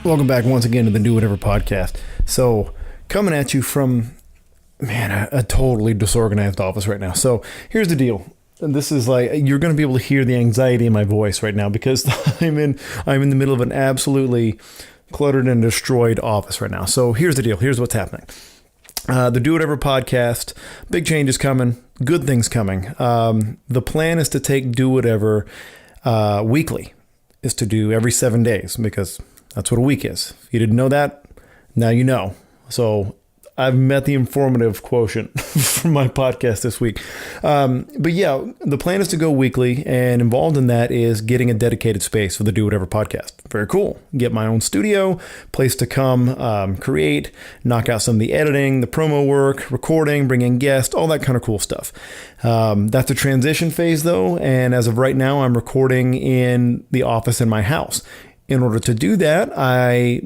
Welcome back once again to the Do Whatever podcast. So, coming at you from, a totally disorganized office right now. So, here's the deal. This is like, you're going to be able to hear the anxiety in my voice right now because I'm in the middle of an absolutely cluttered and destroyed office right now. So, here's the deal. Here's what's happening. The Do Whatever podcast, big changes coming, good things coming. The plan is to take Do Whatever weekly, is to do every 7 days because that's what a week is. If you didn't know that, now you know. So I've met the informative quotient from my podcast this week. But yeah, the plan is to go weekly, and involved in that is getting a dedicated space for the Do Whatever podcast. Very cool. Get my own studio, place to come, create, knock out some of the editing, the promo work, recording, bring in guests, all that kind of cool stuff. That's a transition phase though. And as of right now, I'm recording in the office in my house. In order to do that, I,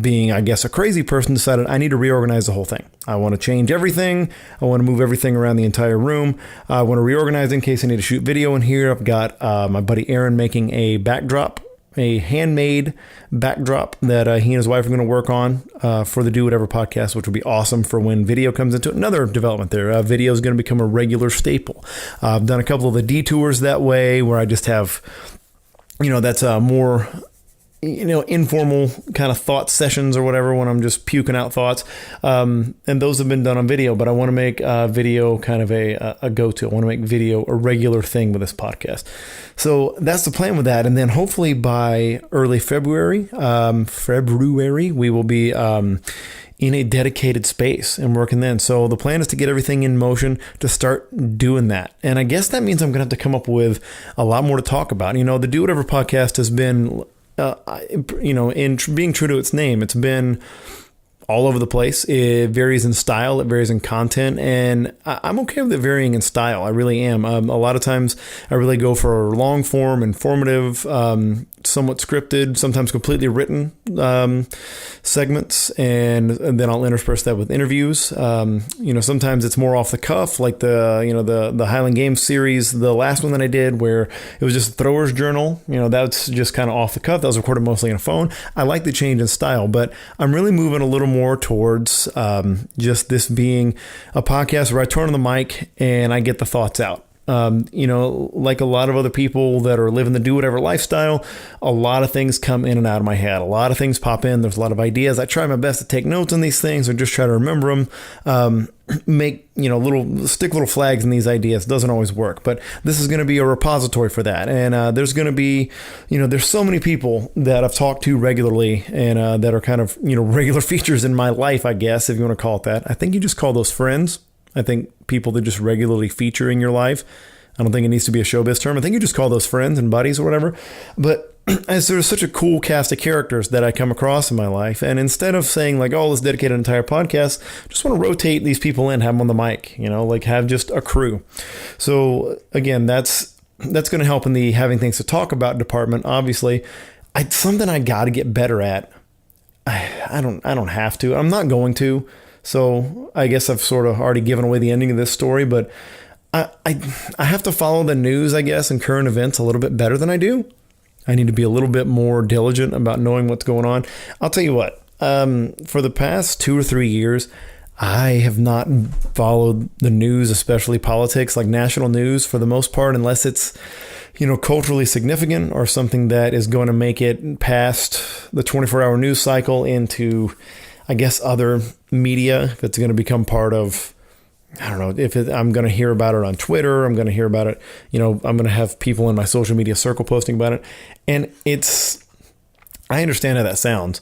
being, I guess, a crazy person, decided I need to reorganize the whole thing. I want to change everything. I want to move everything around the entire room. I want to reorganize in case I need to shoot video in here. I've got my buddy Aaron making a backdrop, a handmade backdrop that he and his wife are going to work on for the Do Whatever podcast, which will be awesome for when video comes into it. Another development there. Video is going to become a regular staple. I've done a couple of the detours that way where I just have, that's more informal kind of thought sessions or whatever when I'm just puking out thoughts. And those have been done on video, but I want to make video kind of a go-to. I want to make video a regular thing with this podcast. So that's the plan with that. And then hopefully by early February, we will be in a dedicated space and working then. So the plan is to get everything in motion to start doing that. And I guess that means I'm going to have to come up with a lot more to talk about. The Do Whatever podcast has been in being true to its name, it's been all over the place. It varies in style, it varies in content, and I'm okay with it varying in style. I really am. A lot of times I really go for long form, informative, somewhat scripted, sometimes completely written segments, and then I'll intersperse that with interviews. Sometimes it's more off the cuff, like the Highland Games series, the last one that I did where it was just a thrower's journal. That's just kind of off the cuff. That was recorded mostly on a phone. I like the change in style, but I'm really moving a little more towards just this being a podcast where I turn on the mic and I get the thoughts out. Like a lot of other people that are living the Do Whatever lifestyle, a lot of things come in and out of my head. A lot of things pop in. There's a lot of ideas. I try my best to take notes on these things or just try to remember them. Stick little flags in these ideas. It doesn't always work, but this is going to be a repository for that. And there's going to be, there's so many people that I've talked to regularly and that are kind of, regular features in my life, I guess, if you want to call it that. I think you just call those friends. I think people that just regularly feature in your life. I don't think it needs to be a showbiz term. I think you just call those friends and buddies or whatever. But as there's such a cool cast of characters that I come across in my life, and instead of saying like, oh, let's dedicate an entire podcast, just want to rotate these people in, have them on the mic, have just a crew. So again, that's going to help in the having things to talk about department. Obviously, something I got to get better at. I don't have to. I'm not going to. So I guess I've sort of already given away the ending of this story, but I have to follow the news, I guess, and current events a little bit better than I do. I need to be a little bit more diligent about knowing what's going on. I'll tell you what, for the past 2 or 3 years, I have not followed the news, especially politics, like national news for the most part, unless it's, culturally significant or something that is going to make it past the 24-hour news cycle into, I guess, other media. If it's going to become part of, I don't know, I'm going to hear about it on Twitter, I'm going to hear about it, I'm going to have people in my social media circle posting about it. And I understand how that sounds.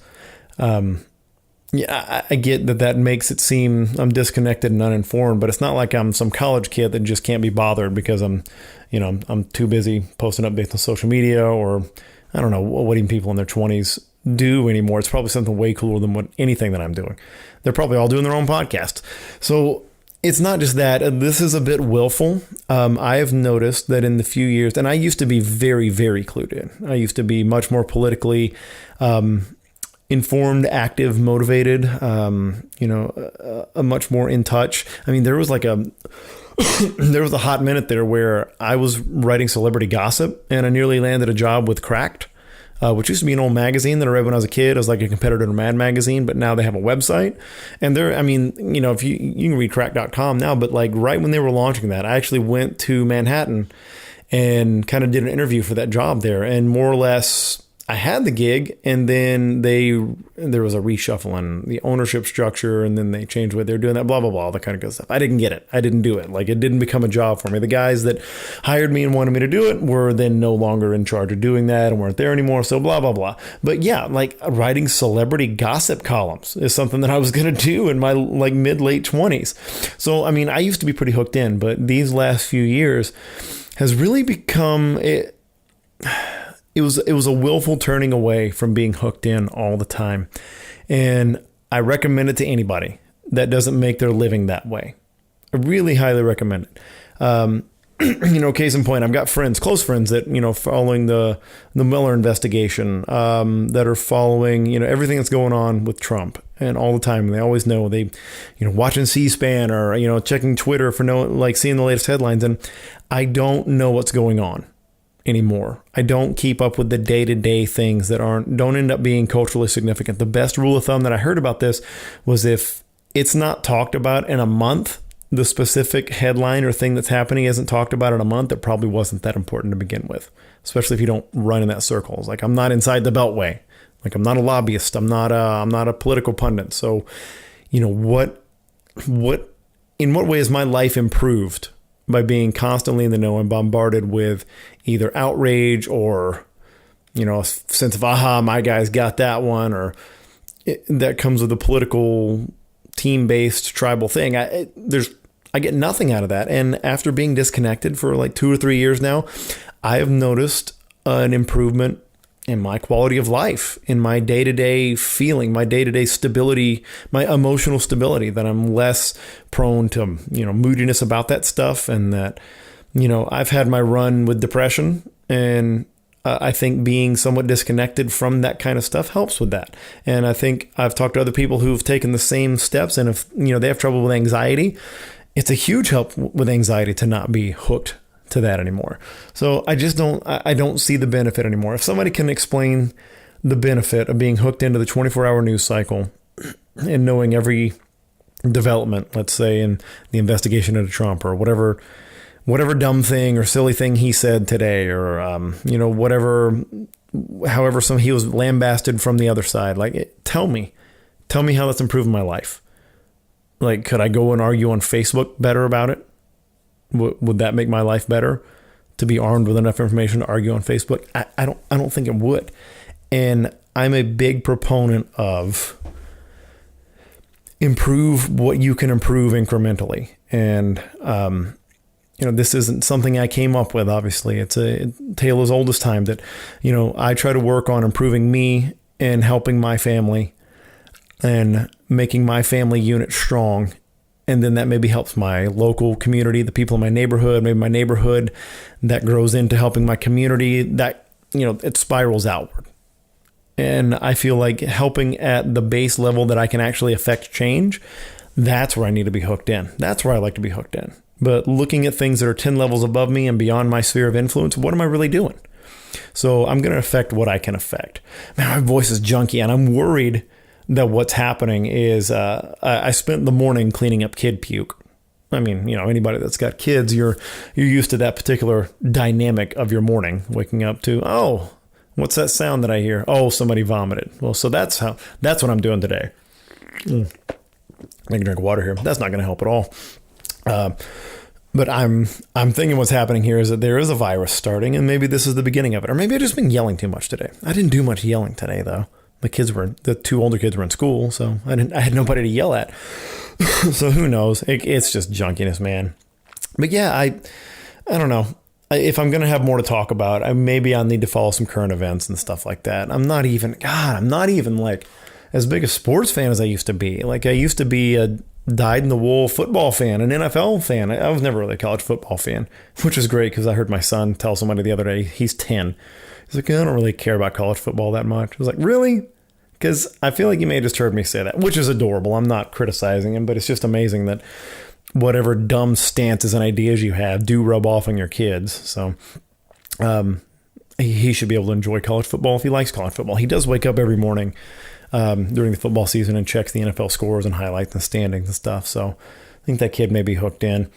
I get that makes it seem I'm disconnected and uninformed, but it's not like I'm some college kid that just can't be bothered because I'm too busy posting updates on social media, or I don't know what even people in their 20s do anymore. It's probably something way cooler than anything that I'm doing. They're probably all doing their own podcasts. So it's not just that. This is a bit willful. I have noticed that in the few years, and I used to be very, very clued in. I used to be much more politically informed, active, motivated, much more in touch. I mean, there was there was a hot minute there where I was writing celebrity gossip and I nearly landed a job with Cracked. which used to be an old magazine that I read when I was a kid. It was like a competitor to Mad Magazine, but now they have a website. And if you can read crack.com now, but like right when they were launching that, I actually went to Manhattan and kind of did an interview for that job there. And more or less, I had the gig, and then there was a reshuffle in the ownership structure, and then they changed what they're doing, that blah, blah, blah, all that kind of good stuff. I didn't get it. I didn't do it. Like, it didn't become a job for me. The guys that hired me and wanted me to do it were then no longer in charge of doing that and weren't there anymore. So blah, blah, blah. But yeah, like writing celebrity gossip columns is something that I was going to do in my like late 20s. So, I mean, I used to be pretty hooked in, but these last few years has really become it. It was a willful turning away from being hooked in all the time. And I recommend it to anybody that doesn't make their living that way. I really highly recommend it. Case in point, I've got close friends that, following the Mueller investigation, that are following, everything that's going on with Trump and all the time. And they always know watching C-SPAN or, checking Twitter for seeing the latest headlines. And I don't know what's going on anymore. I don't keep up with the day-to-day things that don't end up being culturally significant. The best rule of thumb that I heard about this was if it's not talked about in a month, the specific headline or thing that's happening isn't talked about in a month, it probably wasn't that important to begin with, especially if you don't run in that circle. It's like, I'm not inside the Beltway. Like, I'm not a lobbyist. I'm not a political pundit. So, in what way is my life improved by being constantly in the know and bombarded with either outrage or, a sense of, aha, my guy's got that one, or that comes with a political team-based tribal thing. I get nothing out of that. And after being disconnected for like 2 or 3 years now, I have noticed an improvement in my quality of life, in my day-to-day feeling, my day-to-day stability, my emotional stability, that I'm less prone to, moodiness about that stuff. And that, I've had my run with depression, and I think being somewhat disconnected from that kind of stuff helps with that. And I think I've talked to other people who've taken the same steps, and if, they have trouble with anxiety, it's a huge help with anxiety to not be hooked to that anymore. So I don't see the benefit anymore. If somebody can explain the benefit of being hooked into the 24-hour news cycle and knowing every development, let's say in the investigation into Trump, or whatever dumb thing or silly thing he said today, or however he was lambasted from the other side, tell me how that's improving my life. Like, could I go and argue on Facebook better about it? Would that make my life better, to be armed with enough information to argue on Facebook? I don't think it would. And I'm a big proponent of improve what you can improve incrementally. And, this isn't something I came up with, obviously. It's a tale as old as time that, I try to work on improving me and helping my family and making my family unit strong. And then that maybe helps my local community, the people in my neighborhood, maybe my neighborhood, that grows into helping my community, that, it spirals outward. And I feel like helping at the base level that I can actually affect change, that's where I need to be hooked in. That's where I like to be hooked in. But looking at things that are 10 levels above me and beyond my sphere of influence, what am I really doing? So I'm going to affect what I can affect. Man, my voice is junky, and I'm worried that what's happening is I spent the morning cleaning up kid puke. I mean, anybody that's got kids, you're used to that particular dynamic of your morning, waking up to, oh, what's that sound that I hear? Oh, somebody vomited. Well, so that's what I'm doing today. I can drink water here. That's not going to help at all. But I'm thinking what's happening here is that there is a virus starting, and maybe this is the beginning of it. Or maybe I've just been yelling too much today. I didn't do much yelling today, though. The 2 older kids were in school, so I had nobody to yell at. So who knows? It's just junkiness, man. But yeah, I don't know. If I'm going to have more to talk about, maybe I'll need to follow some current events and stuff like that. I'm not even like as big a sports fan as I used to be. Like, I used to be a dyed-in-the-wool football fan, an NFL fan. I was never really a college football fan, which is great because I heard my son tell somebody the other day, he's 10. He's like, I don't really care about college football that much. I was like, really? Because I feel like you may have just heard me say that, which is adorable. I'm not criticizing him, but it's just amazing that whatever dumb stances and ideas you have do rub off on your kids. So, he should be able to enjoy college football if he likes college football. He does wake up every morning during the football season and checks the NFL scores and highlights and standings and stuff. So I think that kid may be hooked in.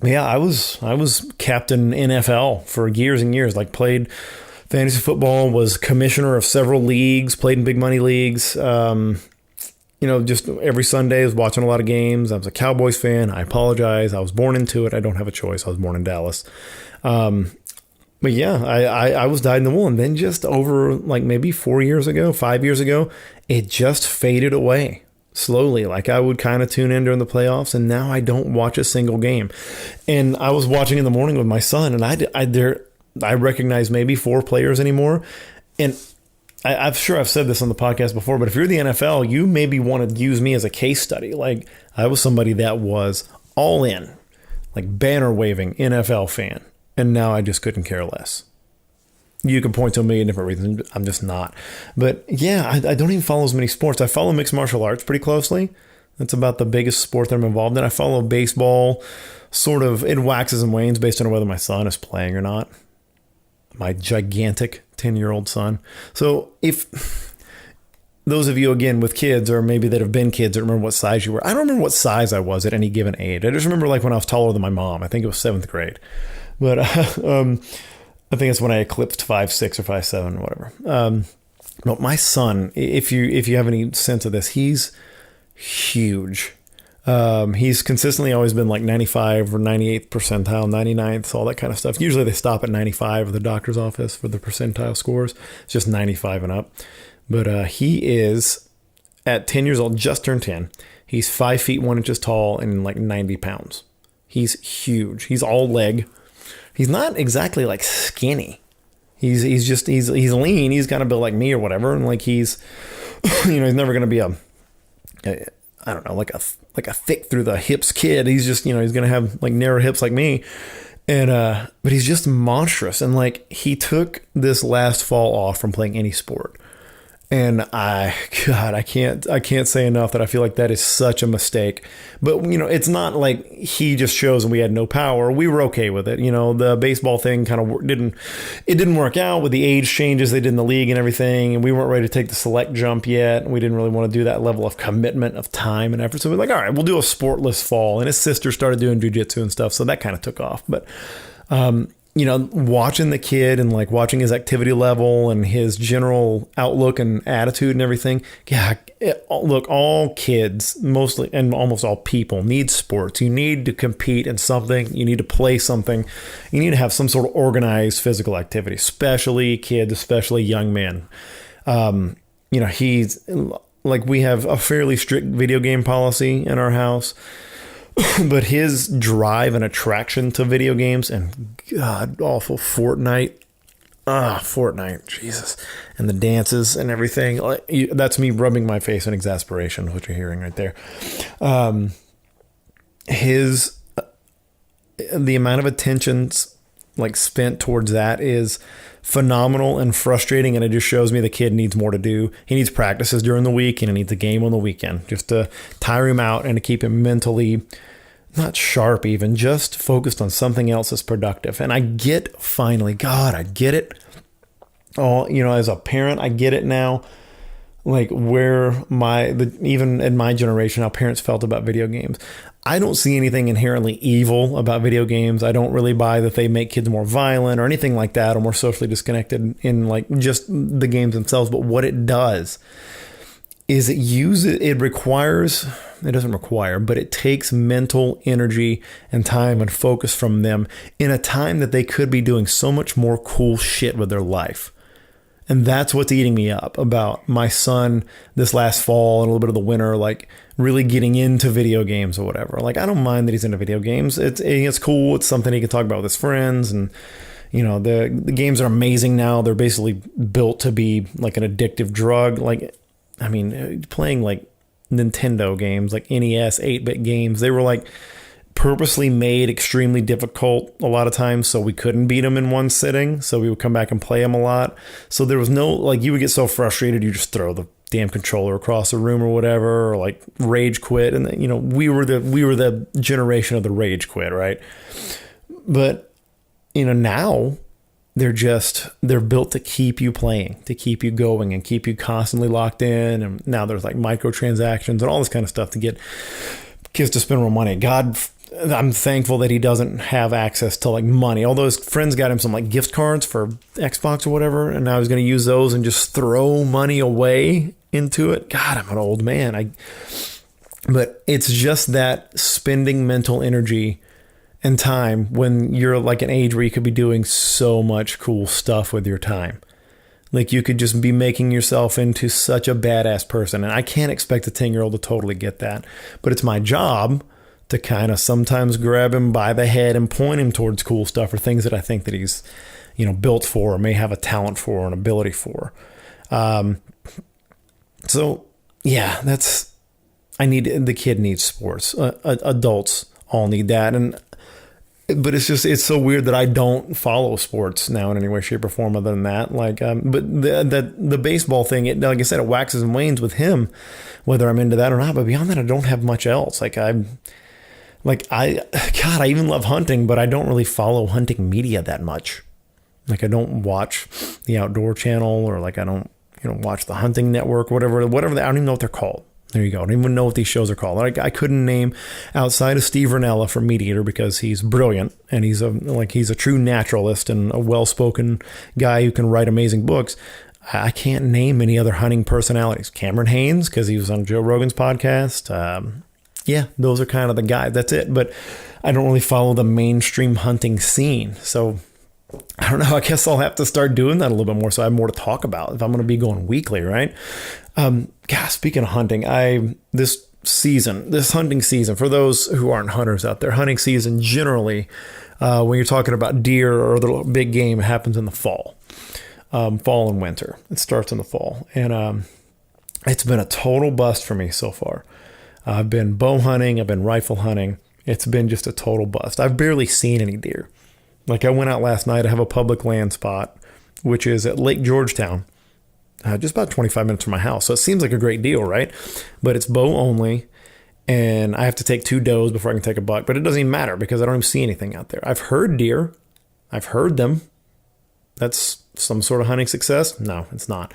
But yeah, I was captain NFL for years and years. Like, played fantasy football, was commissioner of several leagues, played in big money leagues. Just every Sunday I was watching a lot of games. I was a Cowboys fan. I apologize. I was born into it. I don't have a choice. I was born in Dallas. But yeah, I was dyed in the wool. And then just over like maybe 5 years ago, it just faded away slowly. Like, I would kind of tune in during the playoffs, and now I don't watch a single game. And I was watching in the morning with my son, and I recognize maybe 4 players anymore. And I'm sure I've said this on the podcast before, but if you're the NFL, you maybe want to use me as a case study. Like, I was somebody that was all in, like banner waving NFL fan. And now I just couldn't care less. You can point to a million different reasons. I'm just not. But yeah, I don't even follow as many sports. I follow mixed martial arts pretty closely. That's about the biggest sport that I'm involved in. I follow baseball, sort of. It waxes and wanes based on whether my son is playing or not. My gigantic 10-year-old son. So if those of you, again, with kids, or maybe that have been kids, that remember what size you were. I don't remember what size I was at any given age. I just remember like when I was taller than my mom. I think it was 7th grade. But I think it's when I eclipsed 5'6" or 5'7", whatever. No, my son, if you have any sense of this, he's huge. He's consistently always been like 95 or 98th percentile, 99th, all that kind of stuff. Usually they stop at 95 at the doctor's office for the percentile scores. It's just 95 and up. But he is, at 10 years old, just turned 10. He's 5 feet 1 inches tall and like 90 pounds. He's huge. He's all leg. He's not exactly like skinny. He's lean. He's kind of built like me or whatever. And like he's never going to be I don't know, like a thick through the hips kid. He's just, he's going to have like narrow hips like me. And, but he's just monstrous. And like, he took this last fall off from playing any sport. And I can't say enough that I feel like that is such a mistake. But, it's not like he just chose and we had no power. We were okay with it. The baseball thing kind of didn't work out with the age changes they did in the league and everything. And we weren't ready to take the select jump yet. We didn't really want to do that level of commitment of time and effort. So we're like, all right, we'll do a sportless fall. And his sister started doing jujitsu and stuff. So that kind of took off. But, watching the kid and like watching his activity level and his general outlook and attitude and everything. Yeah. Look, all kids mostly and almost all people need sports. You need to compete in something. You need to play something. You need to have some sort of organized physical activity, especially kids, especially young men. He's like, we have a fairly strict video game policy in our house. But his drive and attraction to video games and god awful Fortnite, Jesus, and the dances and everything. That's me rubbing my face in exasperation, what you're hearing right there. The amount of attention like spent towards that is phenomenal and frustrating, and it just shows me the kid needs more to do. He needs practices during the week and he needs a game on the weekend just to tire him out and to keep him mentally not sharp, even just focused on something else that's productive. And I get it. Oh, as a parent, I get it now. Like where even in my generation, how parents felt about video games. I don't see anything inherently evil about video games. I don't really buy that they make kids more violent or anything like that, or more socially disconnected in like just the games themselves. But what it does is it takes mental energy and time and focus from them in a time that they could be doing so much more cool shit with their life. And that's what's eating me up about my son this last fall and a little bit of the winter, like really getting into video games or whatever. Like, I don't mind that he's into video games. It's cool. It's something he can talk about with his friends. And, the games are amazing now. They're basically built to be like an addictive drug. Like, I mean, playing like Nintendo games, like NES 8-bit games, they were like purposely made extremely difficult a lot of times so we couldn't beat them in one sitting. So we would come back and play them a lot. So there was no, like, you would get so frustrated you just throw the damn controller across the room or whatever, or like rage quit. And we were the generation of the rage quit, right? But now they're built to keep you playing, to keep you going and keep you constantly locked in. And now there's like microtransactions and all this kind of stuff to get kids to spend more money. God, I'm thankful that he doesn't have access to like money. Although his friends got him some like gift cards for Xbox or whatever, and now he's going to use those and just throw money away into it. God, I'm an old man. But it's just that spending mental energy and time when you're like an age where you could be doing so much cool stuff with your time. Like you could just be making yourself into such a badass person. And I can't expect a 10-year-old to totally get that, but it's my job to kind of sometimes grab him by the head and point him towards cool stuff or things that I think that he's, built for or may have a talent for or an ability for. So yeah, the kid needs sports. Adults all need that. But it's so weird that I don't follow sports now in any way, shape or form other than that. But the baseball thing, like I said, it waxes and wanes with him, whether I'm into that or not. But beyond that, I don't have much else. I even love hunting, but I don't really follow hunting media that much. Like I don't watch the Outdoor Channel or like I don't, watch the Hunting Network, whatever. I don't even know what they're called. There you go. I don't even know what these shows are called. I couldn't name outside of Steve Rinella from Meat Eater because he's brilliant and he's a true naturalist and a well-spoken guy who can write amazing books. I can't name any other hunting personalities. Cameron Hanes, because he was on Joe Rogan's podcast. Yeah, those are kind of the guys. That's it. But I don't really follow the mainstream hunting scene. So I don't know. I guess I'll have to start doing that a little bit more so I have more to talk about if I'm going to be going weekly, right? Speaking of hunting, this hunting season, for those who aren't hunters out there, hunting season generally, when you're talking about deer or the big game, it happens in the fall and winter. It starts in the fall. And it's been a total bust for me so far. I've been bow hunting. I've been rifle hunting. It's been just a total bust. I've barely seen any deer. Like I went out last night. I have a public land spot, which is at Lake Georgetown, just about 25 minutes from my house. So it seems like a great deal, right? But it's bow only. And I have to take 2 does before I can take a buck. But it doesn't even matter because I don't even see anything out there. I've heard deer. I've heard them. That's some sort of hunting success? No, it's not.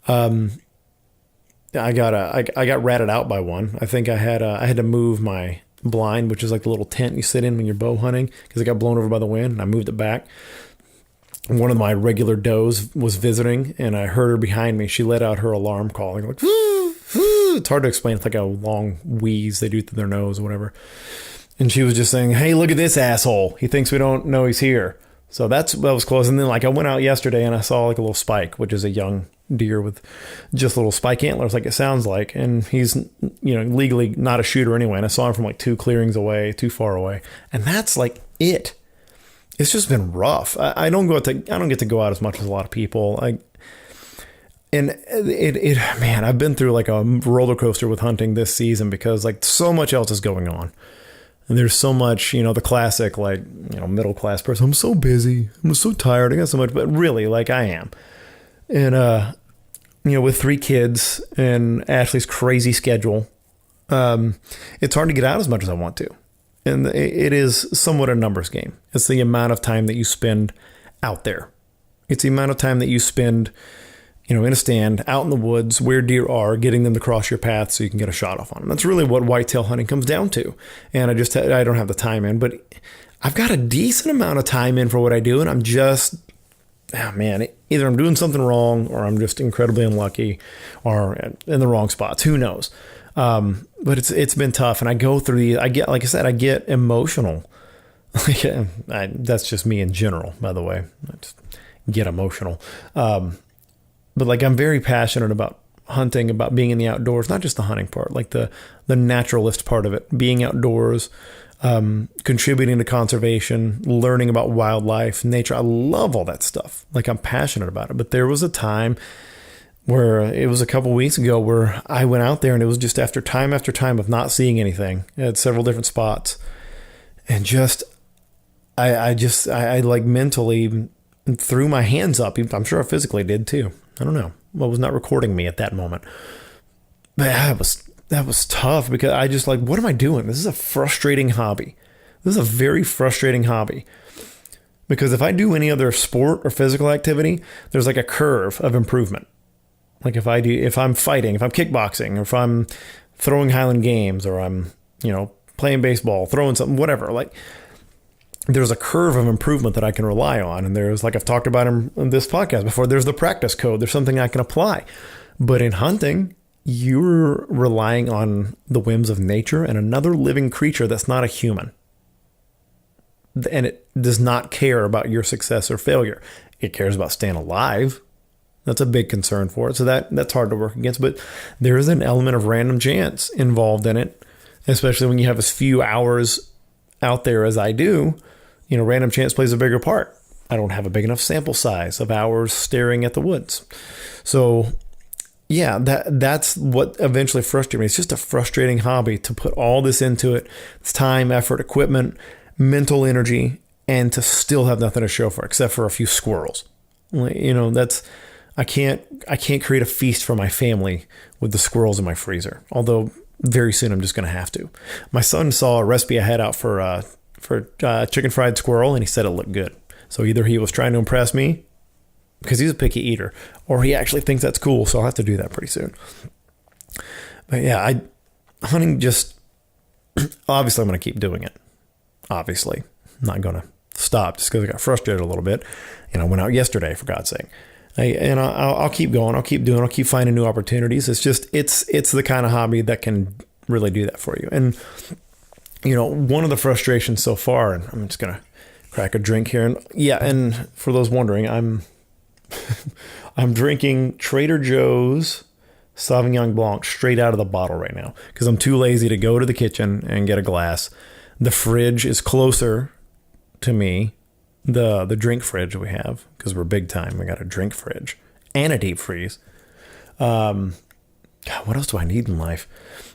I got ratted out by one. I think I had to move my blind, which is like the little tent you sit in when you're bow hunting, because it got blown over by the wind, and I moved it back. One of my regular does was visiting, and I heard her behind me. She let out her alarm calling, like, whoo, whoo. It's hard to explain. It's like a long wheeze they do through their nose or whatever. And she was just saying, hey, look at this asshole. He thinks we don't know he's here. So that was close. And then I went out yesterday and I saw like a little spike, which is a young deer with just little spike antlers, like it sounds like. And he's, legally not a shooter anyway. And I saw him from like 2 clearings away, too far away. And that's like it. It's just been rough. I don't get to go out as much as a lot of people. Man, I've been through like a roller coaster with hunting this season because like so much else is going on. And there's so much, the classic, middle class person. I'm so busy. I'm so tired. I got so much, but really, like I am. And, with 3 kids and Ashley's crazy schedule, it's hard to get out as much as I want to. And it is somewhat a numbers game. It's the amount of time that you spend out there. It's the amount of time that you spend, in a stand, out in the woods, where deer are, getting them to cross your path so you can get a shot off on them. That's really what whitetail hunting comes down to. And I don't have the time in, but I've got a decent amount of time in for what I do, and I'm just, either I'm doing something wrong or I'm just incredibly unlucky or in the wrong spots. Who knows? But it's been tough, and I go through I get emotional. That's just me in general, by the way. I just get emotional. But I'm very passionate about hunting, about being in the outdoors, not just the hunting part, like the naturalist part of it, being outdoors, contributing to conservation, learning about wildlife, nature. I love all that stuff. I'm passionate about it. But there was a time where it was a couple weeks ago where I went out there and it was just after time of not seeing anything at several different spots. And I mentally threw my hands up. I'm sure I physically did too. I don't know. Well, it was not recording me at that moment. But that was tough because I just what am I doing? This is a frustrating hobby. This is a very frustrating hobby. Because if I do any other sport or physical activity, there's like a curve of improvement. Like if I'm fighting, if I'm kickboxing, or if I'm throwing Highland games, or I'm, playing baseball, throwing something, whatever, like there's a curve of improvement that I can rely on. And there's, like I've talked about in this podcast before, there's the practice code. There's something I can apply. But in hunting, you're relying on the whims of nature and another living creature that's not a human. And it does not care about your success or failure. It cares about staying alive. That's a big concern for it. So that's hard to work against. But there is an element of random chance involved in it, especially when you have as few hours out there as I do. Random chance plays a bigger part. I don't have a big enough sample size of hours staring at the woods. So yeah, that's what eventually frustrated me. It's just a frustrating hobby to put all this into it. It's time, effort, equipment, mental energy, and to still have nothing to show for it, except for a few squirrels. I can't create a feast for my family with the squirrels in my freezer. Although very soon I'm just going to have to. My son saw a recipe I had out for chicken fried squirrel, and he said it looked good. So either he was trying to impress me because he's a picky eater, or he actually thinks that's cool. So I'll have to do that pretty soon. But yeah, hunting just, obviously I'm going to keep doing it. Obviously, I'm not going to stop just because I got frustrated a little bit. I went out yesterday, for God's sake. I'll keep going. I'll keep doing. I'll keep finding new opportunities. It's just, it's the kind of hobby that can really do that for you. And, one of the frustrations so far, and I'm just going to crack a drink here. And yeah, and for those wondering, I'm drinking Trader Joe's Sauvignon Blanc straight out of the bottle right now because I'm too lazy to go to the kitchen and get a glass. The fridge is closer to me, the drink fridge we have, because we're big time. We got a drink fridge and a deep freeze. God, what else do I need in life?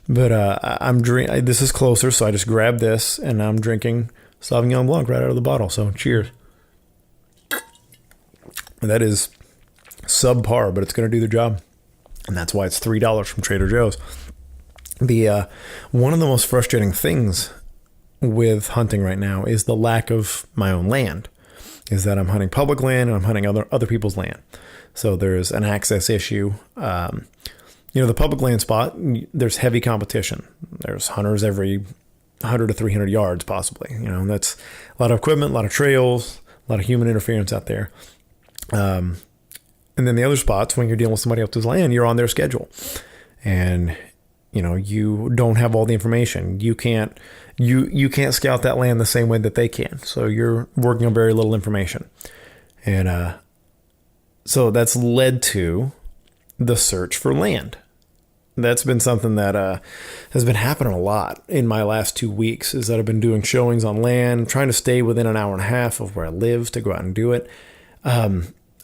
But this is closer, so I just grabbed this, and I'm drinking Sauvignon Blanc right out of the bottle. So cheers. That is subpar, but it's going to do the job. And that's why it's $3 from Trader Joe's. One of the most frustrating things with hunting right now is the lack of my own land. Is that I'm hunting public land and I'm hunting other people's land. So there's an access issue. The public land spot, there's heavy competition. There's hunters every 100 to 300 yards possibly. That's a lot of equipment, a lot of trails, a lot of human interference out there. And then the other spots, when you're dealing with somebody else's land, you're on their schedule. And you don't have all the information. You can't scout that land the same way that they can. So you're working on very little information. And so that's led to the search for land. That's been something that has been happening a lot in my last 2 weeks, is that I've been doing showings on land, trying to stay within an hour and a half of where I live to go out and do it. I'll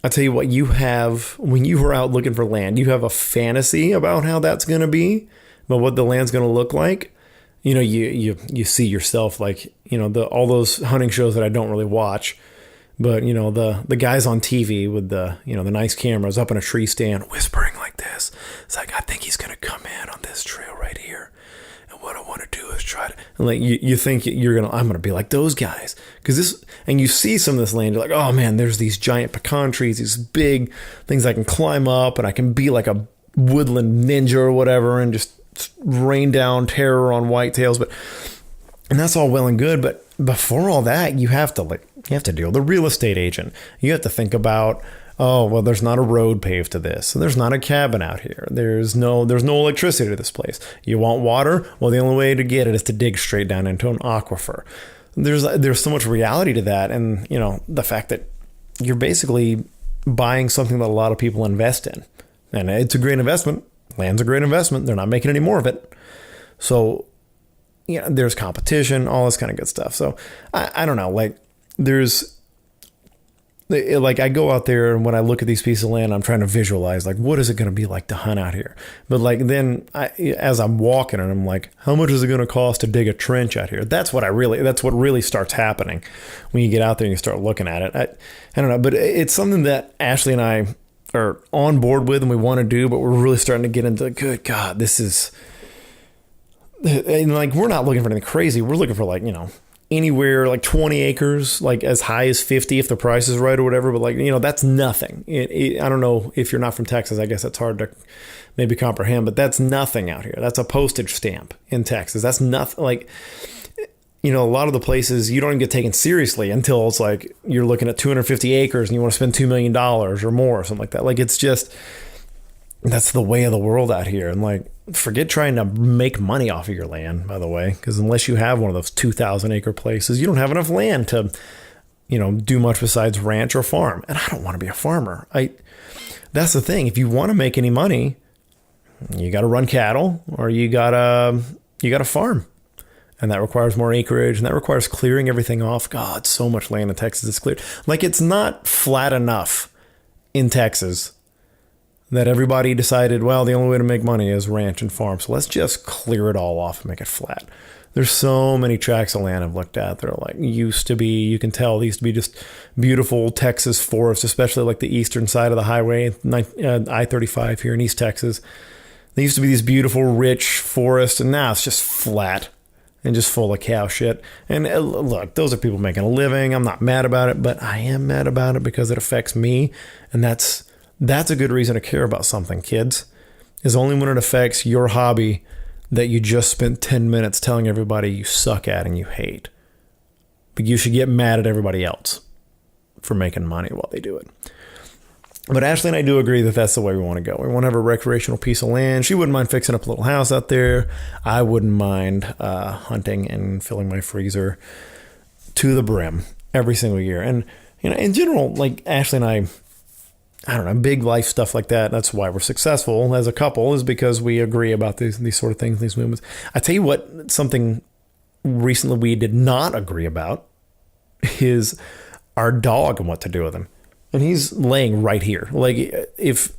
tell you what, when you were out looking for land, you have a fantasy about how that's going to be, about what the land's going to look like. You see yourself like, all those hunting shows that I don't really watch, but the guys on TV with the nice cameras up in a tree stand whispering like this. It's like, I think he's going to come in on this trail right here. And what I want to do is try to, and like, you think I'm going to be like those guys. And you see some of this land, you're like, oh man, there's these giant pecan trees, these big things I can climb up, and I can be like a woodland ninja or whatever, and just rain down terror on whitetails. And that's all well and good, but before all that, you have to deal with the real estate agent. You have to think about, oh, well, there's not a road paved to this. So there's not a cabin out here. There's no electricity to this place. You want water? Well, the only way to get it is to dig straight down into an aquifer. There's so much reality to that. And, the fact that you're basically buying something that a lot of people invest in. And it's a great investment. Land's a great investment. They're not making any more of it. So, there's competition, all this kind of good stuff. So I don't know, I go out there, and when I look at these pieces of land, I'm trying to visualize, what is it going to be like to hunt out here? But then as I'm walking, and I'm like, how much is it going to cost to dig a trench out here? That's what really starts happening when you get out there and you start looking at it. I don't know, but it's something that Ashley and I are on board with and we want to do, but we're really starting to get into, good God, this is, and we're not looking for anything crazy. We're looking for anywhere like 20 acres, like as high as 50 if the price is right or whatever. But like, that's nothing. I don't know if you're not from Texas. I guess that's hard to maybe comprehend, but that's nothing out here. That's a postage stamp in Texas. That's nothing. Like, a lot of the places you don't even get taken seriously until it's like you're looking at 250 acres and you want to spend $2 million or more or something like that. Like, it's just, that's the way of the world out here. And like, forget trying to make money off of your land, by the way, because unless you have one of those 2,000 acre places, you don't have enough land to, do much besides ranch or farm. And I don't want to be a farmer. That's the thing. If you want to make any money, you got to run cattle or you got to farm. And that requires more acreage and that requires clearing everything off. God, so much land in Texas is cleared. Like, it's not flat enough in Texas that everybody decided, well, the only way to make money is ranch and farm. So let's just clear it all off and make it flat. There's so many tracts of land I've looked at that are like, used to be, you can tell these used to be just beautiful Texas forests, especially like the eastern side of the highway, I-35 here in East Texas. They used to be these beautiful, rich forests, and now it's just flat and just full of cow shit. And look, those are people making a living. I'm not mad about it, but I am mad about it because it affects me. And that's a good reason to care about something, kids, is only when it affects your hobby that you just spent 10 minutes telling everybody you suck at and you hate. But you should get mad at everybody else for making money while they do it. But Ashley and I do agree that that's the way we want to go. We want to have a recreational piece of land. She wouldn't mind fixing up a little house out there. I wouldn't mind hunting and filling my freezer to the brim every single year. And, in general, like Ashley and I don't know, big life stuff like that. That's why we're successful as a couple, is because we agree about these sort of things, these movements. I tell you what, something recently we did not agree about is our dog and what to do with him. And he's laying right here. Like,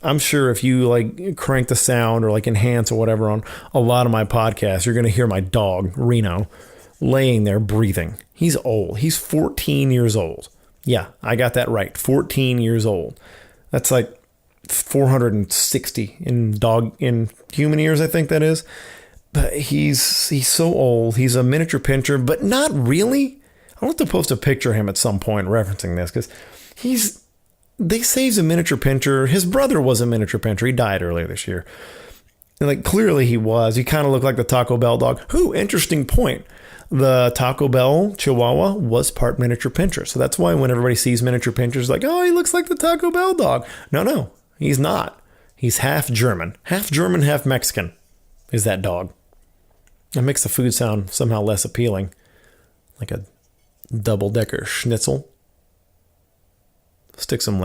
I'm sure if you like crank the sound or like enhance or whatever on a lot of my podcasts, you're going to hear my dog, Reno, laying there breathing. He's old. He's 14 years old. Yeah, I got that right. 14 years old. That's like 460 in human years, I think that is. But he's so old. He's a miniature pinscher, but not really. I'll have to post a picture of him at some point referencing this, because they say he's a miniature pinscher. His brother was a miniature pinscher. He died earlier this year. And like, clearly he was. He kind of looked like the Taco Bell dog. Interesting point. The Taco Bell Chihuahua was part miniature pinscher. So that's why when everybody sees miniature pinschers, like, oh, he looks like the Taco Bell dog. No, he's not. He's half German, half Mexican is that dog. That makes the food sound somehow less appealing. Like a double-decker schnitzel. Stick some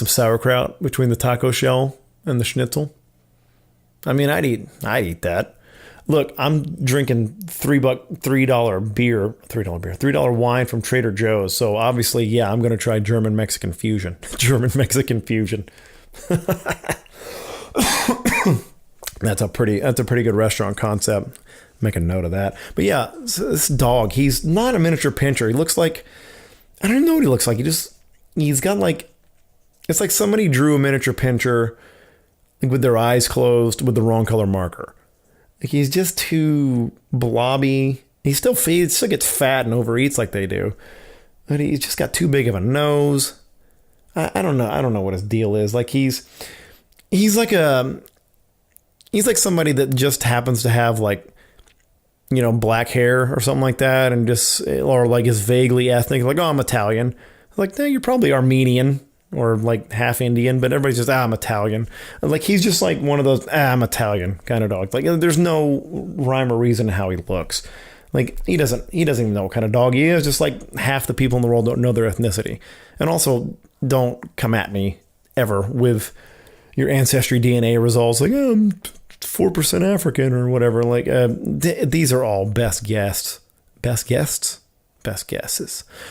sauerkraut between the taco shell and the schnitzel. I mean, I'd eat that. Look, I'm drinking $3 wine from Trader Joe's. So obviously, yeah, I'm going to try German Mexican fusion. That's a pretty good restaurant concept. Make a note of that. But yeah, this dog, he's not a miniature pinscher. He looks like, I don't know what he looks like. He's got like, it's like somebody drew a miniature pinscher with their eyes closed with the wrong color marker. Like, he's just too blobby. He still gets fat and overeats like they do. But he's just got too big of a nose. I don't know. I don't know what his deal is. Like, he's like somebody that just happens to have like, black hair or something like that, and or like is vaguely ethnic. Like, oh, I'm Italian. Like, no, you're probably Armenian or like half Indian, but everybody's just, I'm Italian. Like, he's just like one of those, I'm Italian kind of dog. Like, there's no rhyme or reason to how he looks. Like, he doesn't even know what kind of dog he is. Just like half the people in the world don't know their ethnicity. And also, don't come at me ever with your ancestry DNA results. Like, oh, I'm 4% African or whatever. Like, these are all best guesses.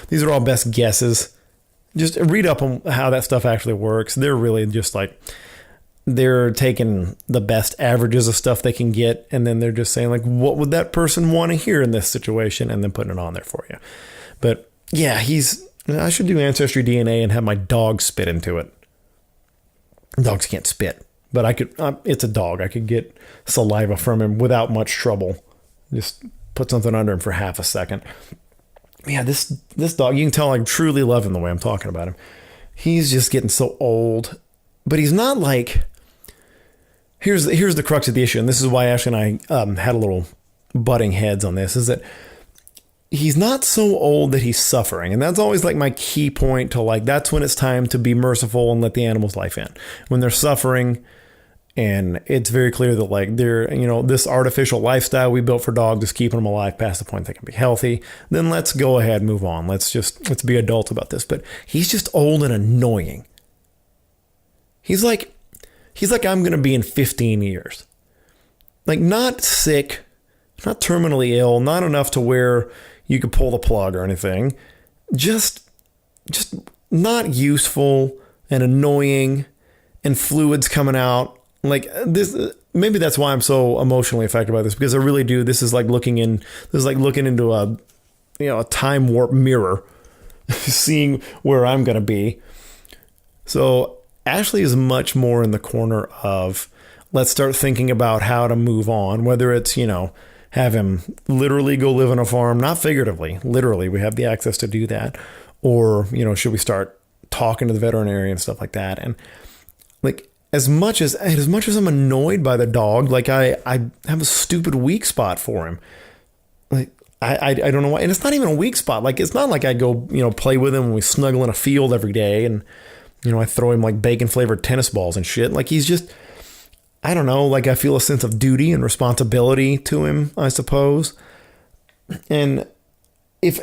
These are all best guesses. Just read up on how that stuff actually works. They're really just like, they're taking the best averages of stuff they can get, and then they're just saying like, what would that person want to hear in this situation, and then putting it on there for you. But yeah, I should do ancestry DNA and have my dog spit into it. Dogs can't spit, but I could. It's a dog. I could get saliva from him without much trouble. Just put something under him for half a second. Yeah, this dog, you can tell I truly love him the way I'm talking about him. He's just getting so old, but he's not like, here's the crux of the issue. And this is why Ashley and I had a little butting heads on this, is that he's not so old that he's suffering. And that's always like my key point to like, that's when it's time to be merciful and let the animal's life in. When they're suffering, and it's very clear that like they're, this artificial lifestyle we built for dogs is keeping them alive past the point they can be healthy, then let's go ahead and move on. Let's be adults about this. But he's just old and annoying. He's like I'm going to be in 15 years. Like, not sick, not terminally ill, not enough to where you could pull the plug or anything. Just not useful and annoying, and fluids coming out. Like this, maybe that's why I'm so emotionally affected by this, because I really do. This is like looking into a time warp mirror, seeing where I'm going to be. So Ashley is much more in the corner of, let's start thinking about how to move on, whether it's, have him literally go live on a farm, not figuratively, literally, we have the access to do that. Or, should we start talking to the veterinarian and stuff like that? And like, as much as I'm annoyed by the dog, like I have a stupid weak spot for him. Like I don't know why. And it's not even a weak spot. Like, it's not like I go, play with him and we snuggle in a field every day and, I throw him like bacon flavored tennis balls and shit. Like, he's just, I don't know, like I feel a sense of duty and responsibility to him, I suppose. And if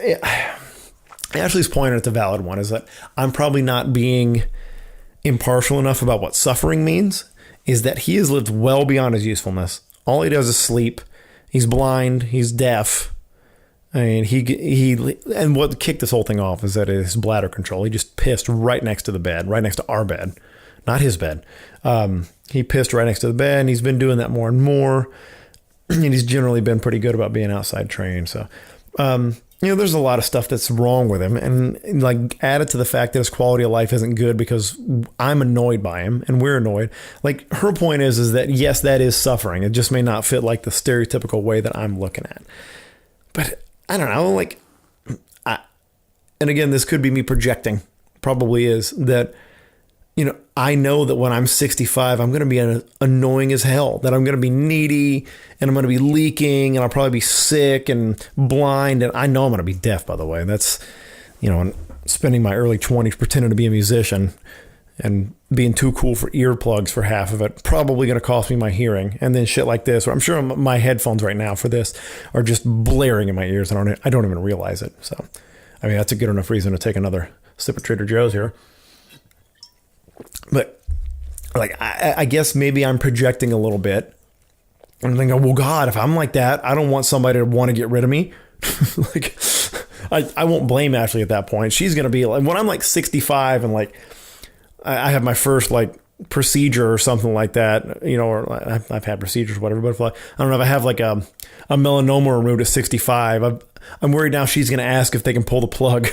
Ashley's point, it's a valid one, is that I'm probably not being impartial enough about what suffering means, is that he has lived well beyond his usefulness. All he does is sleep. He's blind. He's deaf. I mean, he and what kicked this whole thing off is that his bladder control. He just pissed right next to the bed, right next to our bed, not his bed. He pissed right next to the bed, and he's been doing that more and more. And he's generally been pretty good about being outside trained. So, there's a lot of stuff that's wrong with him, and like added to the fact that his quality of life isn't good because I'm annoyed by him and we're annoyed. Like, her point is that yes, that is suffering. It just may not fit like the stereotypical way that I'm looking at. But I don't know, like, and again, this could be me projecting, probably is, that, I know that when I'm 65, I'm going to be annoying as hell, that I'm going to be needy and I'm going to be leaking and I'll probably be sick and blind. And I know I'm going to be deaf, by the way. That's, spending my early 20s pretending to be a musician and being too cool for earplugs for half of it, probably going to cost me my hearing. And then shit like this, where I'm sure my headphones right now for this are just blaring in my ears. And I don't even realize it. So, I mean, that's a good enough reason to take another sip of Trader Joe's here. But like, I guess maybe I'm projecting a little bit. I'm thinking, well, God, if I'm like that, I don't want somebody to want to get rid of me. Like, I won't blame Ashley at that point. She's going to be like, when I'm like 65 and like, I have my first like procedure or something like that, or I've had procedures, whatever, but if I don't know if I have like a melanoma removed at 65, I'm worried now she's going to ask if they can pull the plug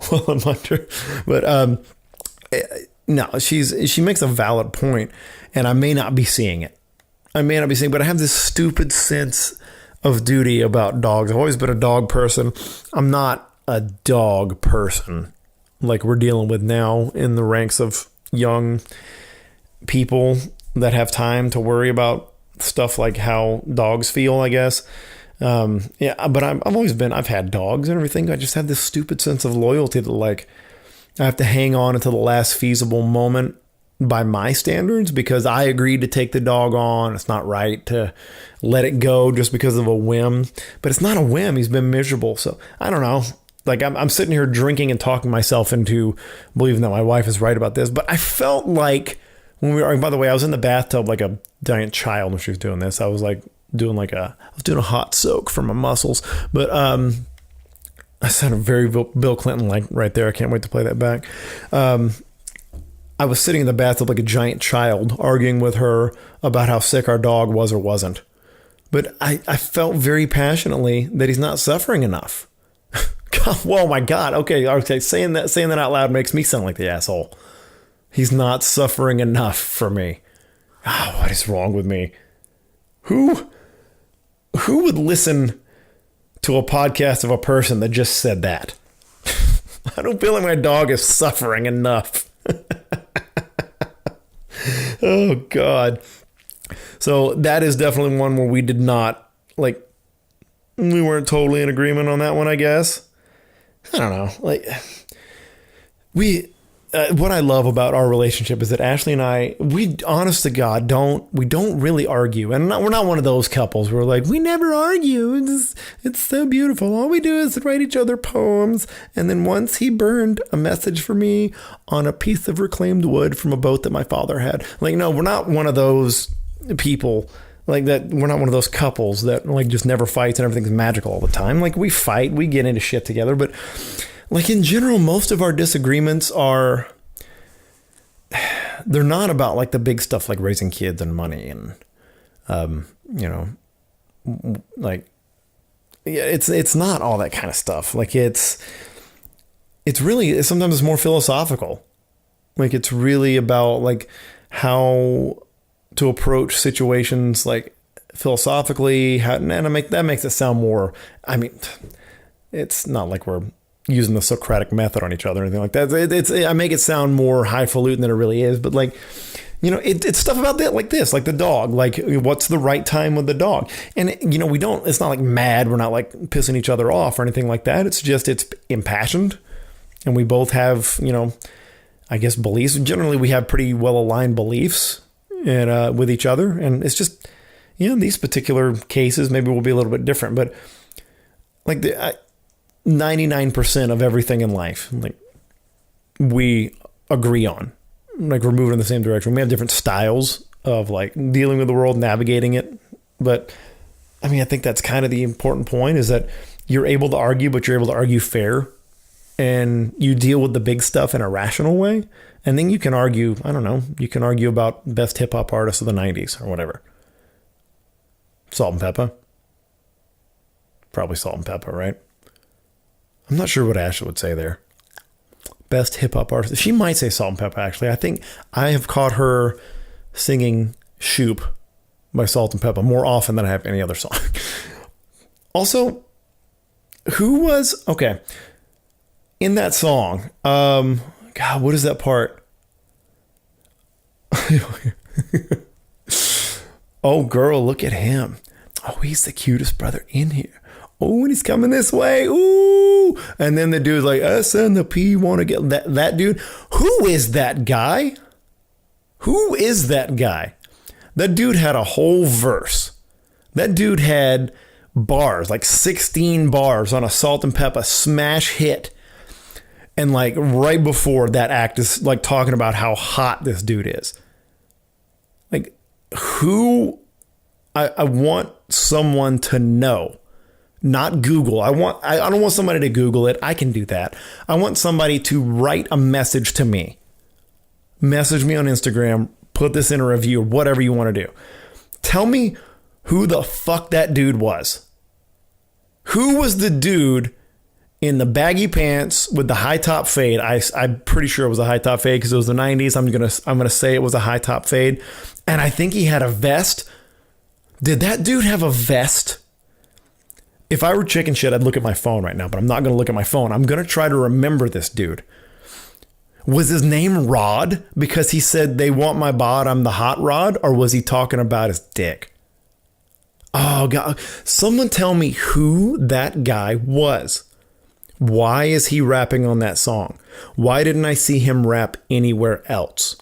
while I'm under. But, no, she makes a valid point, and I may not be seeing it. But I have this stupid sense of duty about dogs. I've always been a dog person. I'm not a dog person like we're dealing with now in the ranks of young people that have time to worry about stuff like how dogs feel, I guess. But I've had dogs and everything. I just have this stupid sense of loyalty that like, I have to hang on until the last feasible moment by my standards, because I agreed to take the dog on. It's not right to let it go just because of a whim, but it's not a whim. He's been miserable. So I don't know. Like, I'm sitting here drinking and talking myself into believing that my wife is right about this. But I felt like when we were, by the way, I was in the bathtub like a giant child when she was doing this. I was doing a hot soak for my muscles, but, I sounded very Bill Clinton like right there. I can't wait to play that back. I was sitting in the bathtub like a giant child, arguing with her about how sick our dog was or wasn't. But I felt very passionately that he's not suffering enough. God, whoa, my God. Okay. Saying that out loud makes me sound like the asshole. He's not suffering enough for me. Oh, what is wrong with me? Who who would listen to a podcast of a person that just said that? I don't feel like my dog is suffering enough. Oh, God. So that is definitely one where we did not, like, we weren't totally in agreement on that one, I guess. I don't know. Like, what I love about our relationship is that Ashley and I, we, honest to God, don't really argue. And we're not one of those couples where we're like, we never argue. It's so beautiful. All we do is write each other poems. And then once he burned a message for me on a piece of reclaimed wood from a boat that my father had. Like, no, we're not one of those people like that. We're not one of those couples that like just never fights and everything's magical all the time. Like, we fight, we get into shit together, but like in general, most of our disagreements they're not about like the big stuff like raising kids and money and, like, yeah, it's not all that kind of stuff. Like it's really, sometimes it's more philosophical. Like it's really about like how to approach situations like philosophically, that makes it sound more, I mean, it's not like we're using the Socratic method on each other or anything like that. I make it sound more highfalutin than it really is, but like, it's stuff about that, like this, like the dog, like what's the right time with the dog? And it's not like mad. We're not like pissing each other off or anything like that. It's just, it's impassioned. And we both have, I guess beliefs. Generally we have pretty well aligned beliefs and with each other. And it's just, these particular cases, maybe will be a little bit different, but like 99% of everything in life, like we agree on, like we're moving in the same direction. We have different styles of like dealing with the world, navigating it. But I mean, I think that's kind of the important point is that you're able to argue, but you're able to argue fair and you deal with the big stuff in a rational way. And then you can argue, I don't know, you can argue about best hip hop artists of the 90s or whatever. Salt-N-Pepa. Probably Salt-N-Pepa, right? I'm not sure what Ashley would say there. Best hip hop artist. She might say Salt-N-Pepa, actually. I think I have caught her singing Shoop by Salt-N-Pepa more often than I have any other song. Also, okay, in that song, God, what is that part? Oh, girl, look at him. Oh, he's the cutest brother in here. Oh, and he's coming this way. Ooh. And then the dude's like, S and the P want to get that dude. Who is that guy? Who is that guy? That dude had a whole verse. That dude had bars, like 16 bars on a Salt-N-Pepa smash hit. And like right before that act is like talking about how hot this dude is. Like who, I want someone to know. Not Google. I don't want somebody to Google it. I can do that. I want somebody to write a message to me. Message me on Instagram. Put this in a review or whatever you want to do. Tell me who the fuck that dude was. Who was the dude in the baggy pants with the high top fade? I'm pretty sure it was a high top fade because it was the 90s. I'm gonna say it was a high top fade. And I think he had a vest. Did that dude have a vest? If I were chicken shit, I'd look at my phone right now, but I'm not going to look at my phone. I'm going to try to remember this dude. Was his name Rod because he said they want my bod, I'm the hot rod? Or was he talking about his dick? Oh, God. Someone tell me who that guy was. Why is he rapping on that song? Why didn't I see him rap anywhere else?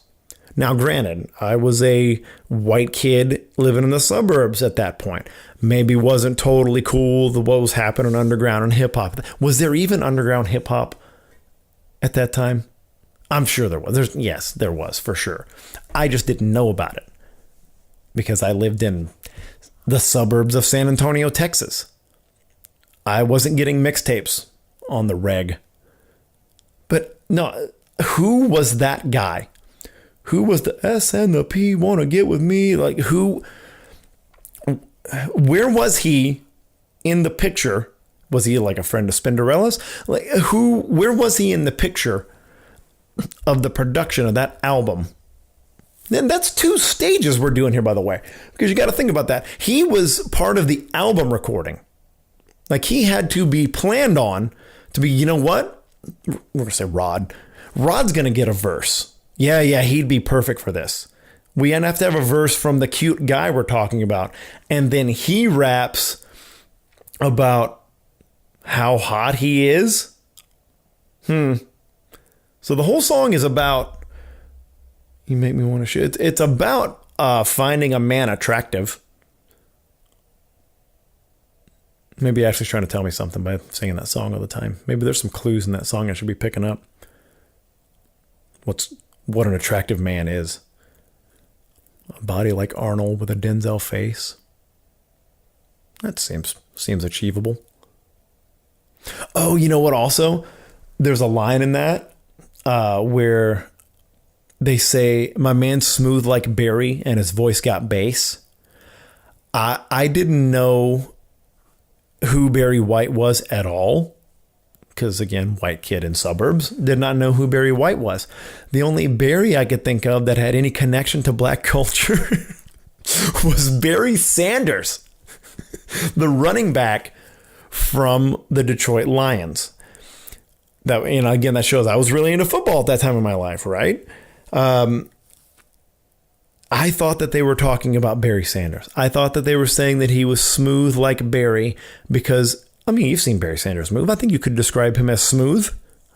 Now, granted, I was a white kid living in the suburbs at that point. Maybe wasn't totally cool what was happening underground and hip hop. Was there even underground hip hop at that time? I'm sure there was. Yes, there was for sure. I just didn't know about it because I lived in the suburbs of San Antonio, Texas. I wasn't getting mixtapes on the reg. But no, who was that guy? Who was the S and the P want to get with me? Like who, where was he in the picture? Was he like a friend of Spinderella's? Like where was he in the picture of the production of that album? And that's 2 stages we're doing here, by the way, because you got to think about that. He was part of the album recording. Like, he had to be planned on to be, you know what? We're going to say Rod. Rod's going to get a verse. Yeah, he'd be perfect for this. We have to have a verse from the cute guy we're talking about. And then he raps about how hot he is. So the whole song is about, you make me want to shit. It's about finding a man attractive. Maybe Ashley's trying to tell me something by singing that song all the time. Maybe there's some clues in that song I should be picking up. What an attractive man is. A body like Arnold with a Denzel face. That seems achievable. Oh, you know what also? There's a line in that where they say, my man's smooth like Barry and his voice got bass. I didn't know who Barry White was at all. Because again, white kid in suburbs, did not know who Barry White was. The only Barry I could think of that had any connection to black culture was Barry Sanders, the running back from the Detroit Lions. That, you know, again, that shows I was really into football at that time in my life, right? I thought that they were talking about Barry Sanders. I thought that they were saying that he was smooth like Barry because, I mean, you've seen Barry Sanders move. I think you could describe him as smooth.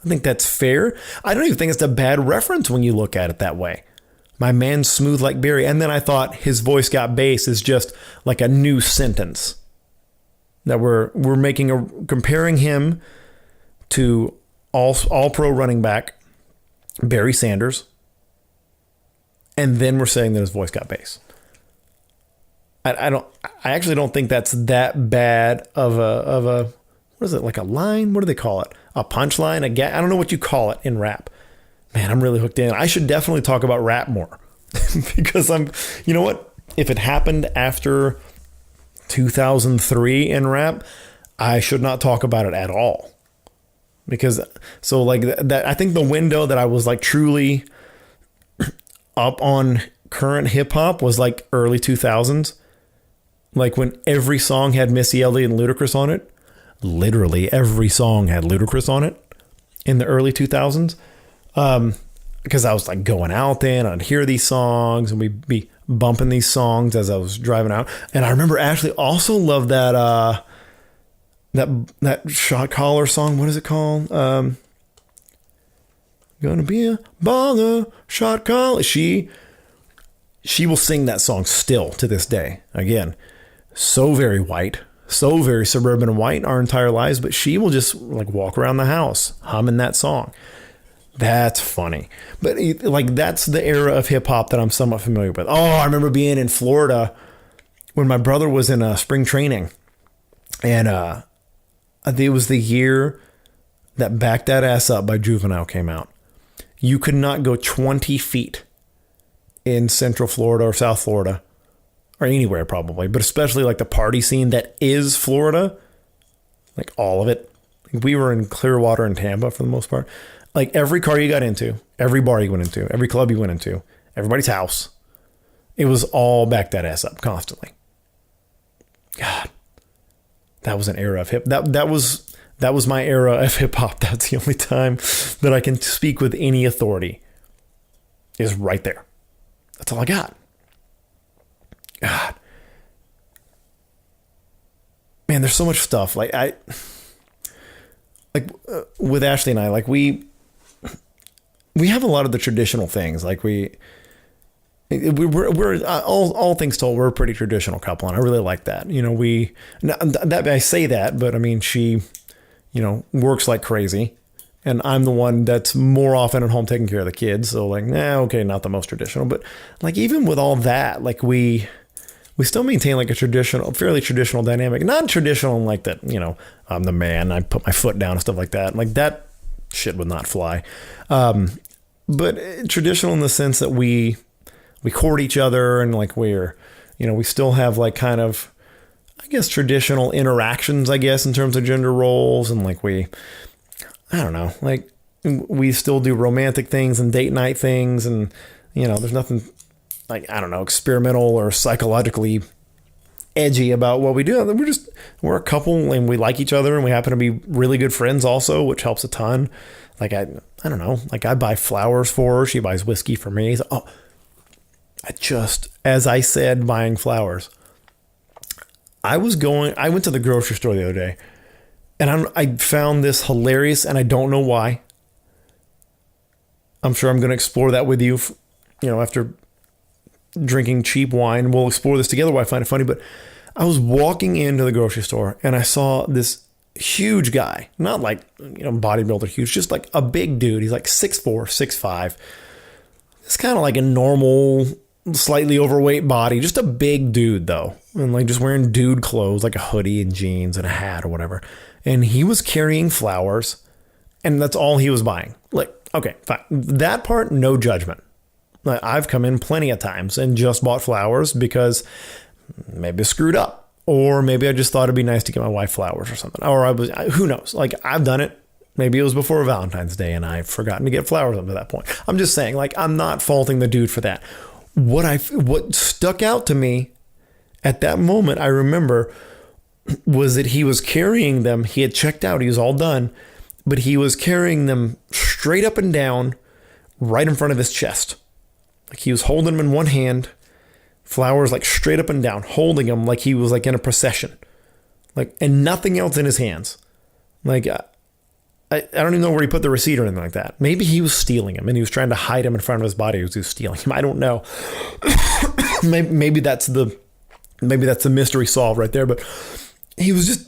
I think that's fair. I don't even think it's a bad reference when you look at it that way. My man's smooth like Barry. And then I thought his voice got bass is just like a new sentence that we're comparing him to all pro running back Barry Sanders. And then we're saying that his voice got bass. I actually don't think that's that bad of a what is it, like a line? What do they call it? A punchline? I don't know what you call it in rap. Man, I'm really hooked in. I should definitely talk about rap more because you know what? If it happened after 2003 in rap, I should not talk about it at all. Because so like that, I think the window that I was like truly up on current hip hop was like early 2000s. Like when every song had Missy Elliott and Ludacris on it. Literally every song had Ludacris on it in the early 2000s. Because I was like going out then, I'd hear these songs and we'd be bumping these songs as I was driving out. And I remember Ashley also loved that that shot caller song. What is it called? Gonna be a baller, shot caller. She will sing that song still to this day. Again, so very white, so very suburban and white our entire lives, but she will just like walk around the house humming that song. That's funny. But like that's the era of hip hop that I'm somewhat familiar with. Oh, I remember being in Florida when my brother was in spring training, and I think it was the year that Back That Ass Up by Juvenile came out. You could not go 20 feet in Central Florida or South Florida or anywhere probably, but especially like the party scene that is Florida, like all of it. We were in Clearwater and Tampa for the most part. Like every car you got into, every bar you went into, every club you went into, everybody's house, it was all Back That Ass Up constantly. God, that was an era of hip. That was my era of hip hop. That's the only time that I can speak with any authority is right there. That's all I got. God, man, there's so much stuff. Like with Ashley and I, like we have a lot of the traditional things. Like we're all things told, we're a pretty traditional couple, and I really like that. You know, I say that, but I mean, she, you know, works like crazy, and I'm the one that's more often at home taking care of the kids. So like, okay, not the most traditional, but like even with all that, like we still maintain like a fairly traditional dynamic. Not traditional in like that, you know, I'm the man, I put my foot down and stuff like that. Like that shit would not fly. But traditional in the sense that we court each other and like we're, you know, we still have like kind of, I guess, traditional interactions, I guess, in terms of gender roles. And like I don't know, like we still do romantic things and date night things. And, you know, there's nothing like, I don't know, experimental or psychologically edgy about what we do. We're a couple and we like each other and we happen to be really good friends also, which helps a ton. Like, I don't know, like I buy flowers for her. She buys whiskey for me. So, as I said, buying flowers. I went to the grocery store the other day and I found this hilarious and I don't know why. I'm sure I'm going to explore that with you, after drinking cheap wine. We'll explore this together. Why I find it funny, but I was walking into the grocery store and I saw this huge guy, not like, bodybuilder huge, just like a big dude. He's like 6'4", 6'5". It's kind of like a normal, slightly overweight body, just a big dude though. And like just wearing dude clothes, like a hoodie and jeans and a hat or whatever. And he was carrying flowers and that's all he was buying. Like, okay, fine. That part, no judgment. I've come in plenty of times and just bought flowers because maybe I screwed up, or maybe I just thought it'd be nice to get my wife flowers or something, or who knows? Like, I've done it. Maybe it was before Valentine's Day and I've forgotten to get flowers up to that point. I'm just saying, like, I'm not faulting the dude for that. What stuck out to me at that moment, I remember, was that he was carrying them. He had checked out. He was all done, but he was carrying them straight up and down right in front of his chest. Like he was holding them in one hand, flowers like straight up and down, holding them like he was like in a procession, like, and nothing else in his hands. Like, I don't even know where he put the receipt or anything like that. Maybe he was stealing them and he was trying to hide them in front of his body as he was stealing him. I don't know. maybe that's the mystery solved right there. But he was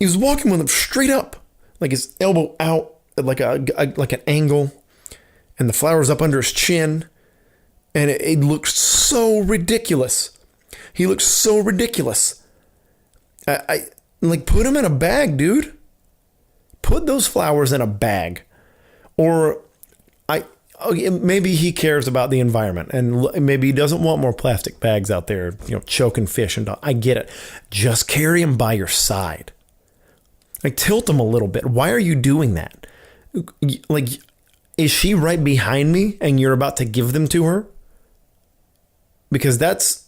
walking with them straight up, like his elbow out at like an angle, and the flowers up under his chin. And it looked so ridiculous. He looked so ridiculous. I like, put him in a bag, dude. Put those flowers in a bag. Or maybe he cares about the environment and maybe he doesn't want more plastic bags out there, choking fish and I get it. Just carry them by your side. Like, tilt them a little bit. Why are you doing that? Like, is she right behind me and you're about to give them to her? Because that's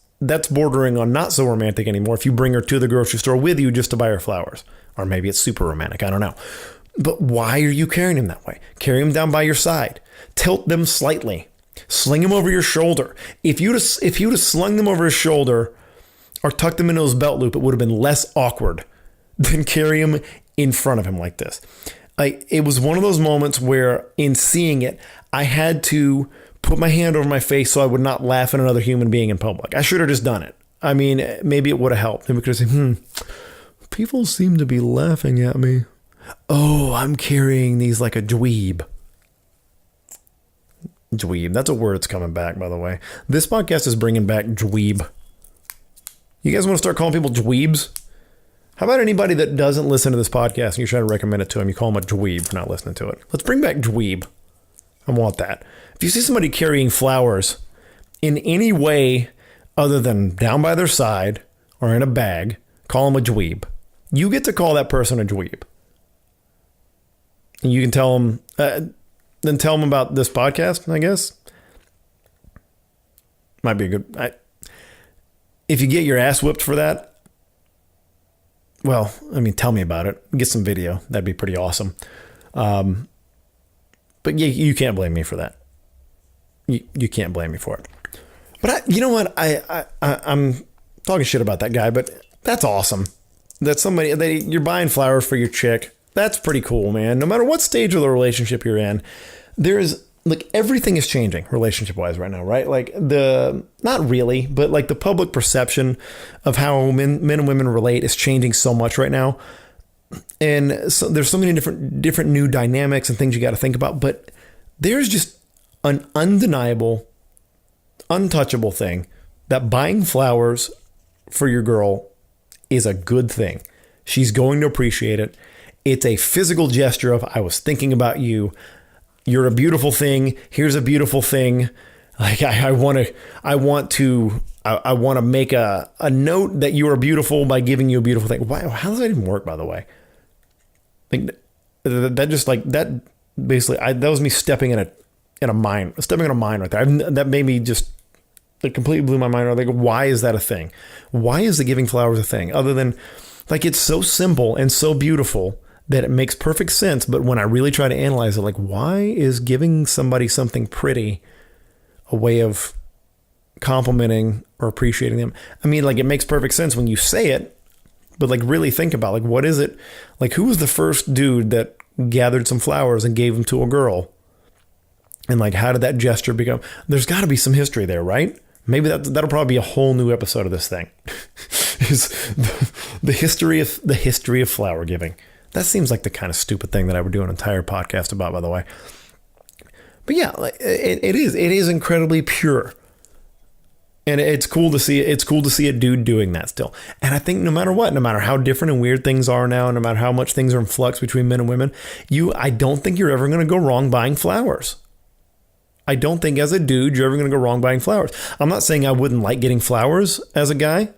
bordering on not so romantic anymore if you bring her to the grocery store with you just to buy her flowers. Or maybe it's super romantic. I don't know. But why are you carrying them that way? Carry them down by your side. Tilt them slightly. Sling them over your shoulder. If you'd have slung them over his shoulder or tucked them into his belt loop, it would have been less awkward than carry them in front of him like this. It was one of those moments where, in seeing it, I had to put my hand over my face so I would not laugh at another human being in public. I should have just done it. I mean, maybe it would have helped. Maybe because people seem to be laughing at me. Oh, I'm carrying these like a dweeb. Dweeb. That's a word that's coming back, by the way. This podcast is bringing back dweeb. You guys want to start calling people dweebs? How about anybody that doesn't listen to this podcast and you're trying to recommend it to them, you call them a dweeb for not listening to it? Let's bring back dweeb. I want that. If you see somebody carrying flowers in any way other than down by their side or in a bag, call them a dweeb. You get to call that person a dweeb. And you can tell them, then tell them about this podcast, I guess. Might be a good... if you get your ass whipped for that, well, I mean, tell me about it. Get some video. That'd be pretty awesome. But you can't blame me for that. You can't blame me for it. But you know what? I'm talking shit about that guy, but that's awesome. That's somebody you're buying flowers for your chick. That's pretty cool, man. No matter what stage of the relationship you're in, there's like everything is changing relationship wise right now, right? Like not really, but like the public perception of how men and women relate is changing so much right now. And so there's so many different new dynamics and things you got to think about, but there's just an undeniable, untouchable thing that buying flowers for your girl is a good thing. She's going to appreciate it. It's a physical gesture of, I was thinking about you. You're a beautiful thing. Here's a beautiful thing. Like I want to make a note that you are beautiful by giving you a beautiful thing. Wow, how does that even work, by the way? Like that just like that basically that was me stepping in a mine right there. That made me just that completely blew my mind are like, why is that a thing? Why is the giving flowers a thing? Other than like, it's so simple and so beautiful that it makes perfect sense. But when I really try to analyze it, like, why is giving somebody something pretty a way of complimenting or appreciating them? I mean, like, it makes perfect sense when you say it, but like, really think about, like, what is it? Like, who was the first dude that gathered some flowers and gave them to a girl? And like, how did that gesture become? There's got to be some history there, right? Maybe that'll probably be a whole new episode of this thing. Is the history of flower giving. That seems like the kind of stupid thing that I would do an entire podcast about, by the way. But yeah, like, it is incredibly pure. And it's cool to see. It's cool to see a dude doing that still. And I think no matter what, no matter how different and weird things are now, no matter how much things are in flux between men and women, I don't think you're ever going to go wrong buying flowers. I don't think as a dude, you're ever going to go wrong buying flowers. I'm not saying I wouldn't like getting flowers as a guy,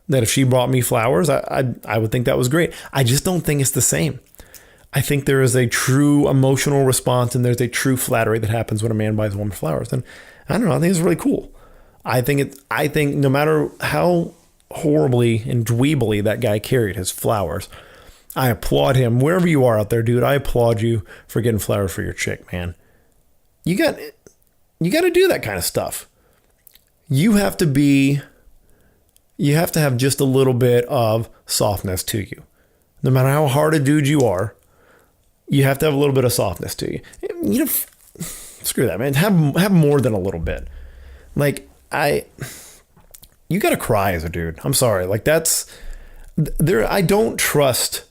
that if she brought me flowers, I would think that was great. I just don't think it's the same. I think there is a true emotional response and there's a true flattery that happens when a man buys a woman flowers. And I don't know, I think it's really cool. I think no matter how horribly and dweebly that guy carried his flowers, I applaud him. Wherever you are out there, dude, I applaud you for getting flowers for your chick, man. You got to do that kind of stuff. You have to have just a little bit of softness to you. No matter how hard a dude you are, you have to have a little bit of softness to you. You know, screw that, man. Have more than a little bit. Like, you got to cry as a dude. I'm sorry. Like, I don't trust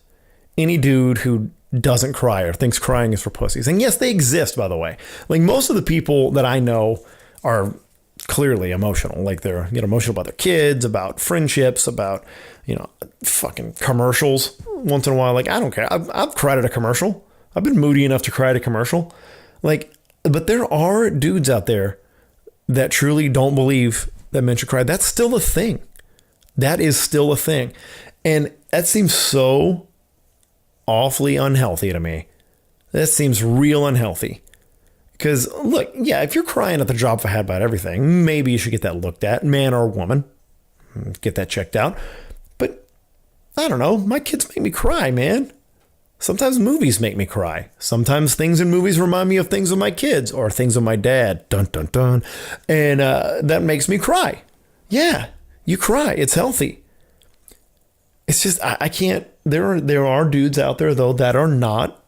any dude who doesn't cry or thinks crying is for pussies. And yes, they exist, by the way. Like, most of the people that I know are clearly emotional. Like, they're emotional about their kids, about friendships, about, fucking commercials once in a while. Like, I don't care. I've cried at a commercial. I've been moody enough to cry at a commercial. Like, but there are dudes out there that truly don't believe that men should cry. That's still a thing. That is still a thing. And that seems so awfully unhealthy to me. That seems real unhealthy. Because, look, yeah, if you're crying at the drop of a hat about everything, maybe you should get that looked at, man or woman. Get that checked out. But, I don't know, my kids make me cry, man. Sometimes movies make me cry. Sometimes things in movies remind me of things with my kids or things with my dad. Dun, dun, dun. And that makes me cry. Yeah, you cry. It's healthy. It's just, I can't, there are dudes out there, though, that are not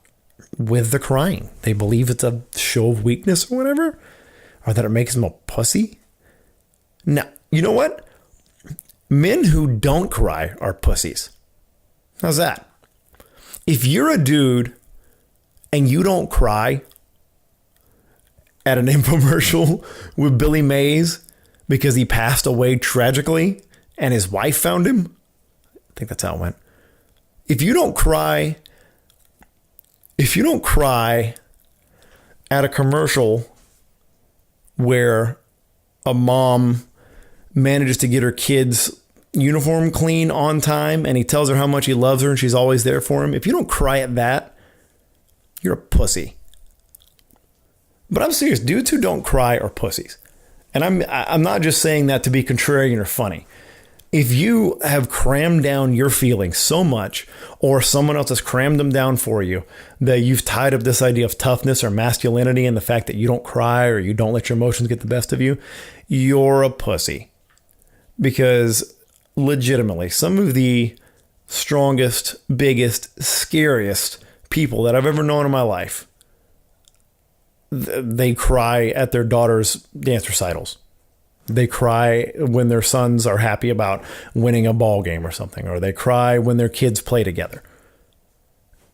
with the crying. They believe it's a show of weakness or whatever, or that it makes them a pussy. Now, you know what? Men who don't cry are pussies. How's that? If you're a dude and you don't cry at an infomercial with Billy Mays because he passed away tragically and his wife found him, I think that's how it went. If you don't cry at a commercial where a mom manages to get her kids' uniform clean on time and he tells her how much he loves her and she's always there for him, if you don't cry at that, you're a pussy. But I'm serious, dudes who don't cry are pussies. And I'm not just saying that to be contrarian or funny. If you have crammed down your feelings so much, or someone else has crammed them down for you, that you've tied up this idea of toughness or masculinity and the fact that you don't cry or you don't let your emotions get the best of you, you're a pussy. Because legitimately, some of the strongest, biggest, scariest people that I've ever known in my life, they cry at their daughter's dance recitals. They cry when their sons are happy about winning a ball game or something, or they cry when their kids play together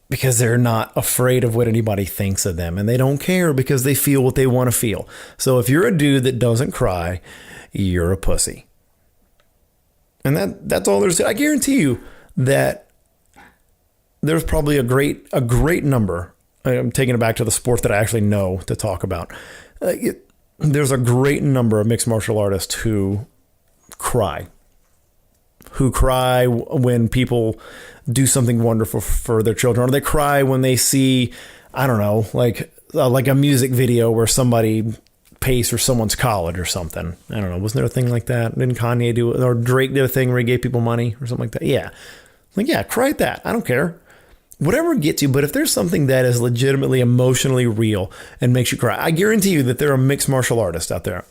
because they're not afraid of what anybody thinks of them, and they don't care because they feel what they want to feel. So if you're a dude that doesn't cry, you're a pussy. And that's all there's to it. I guarantee you that there's probably a great number. I'm taking it back to the sport that I actually know to talk about. There's a great number of mixed martial artists who cry when people do something wonderful for their children, or they cry when they see, I don't know, like a music video where somebody pays for someone's college or something. I don't know. Wasn't there a thing like that? Didn't Kanye do it? Or Drake did a thing where he gave people money or something like that? Yeah. Like, yeah, cry at that. I don't care. Whatever gets you. But if there's something that is legitimately emotionally real and makes you cry, I guarantee you that there are mixed martial artists out there,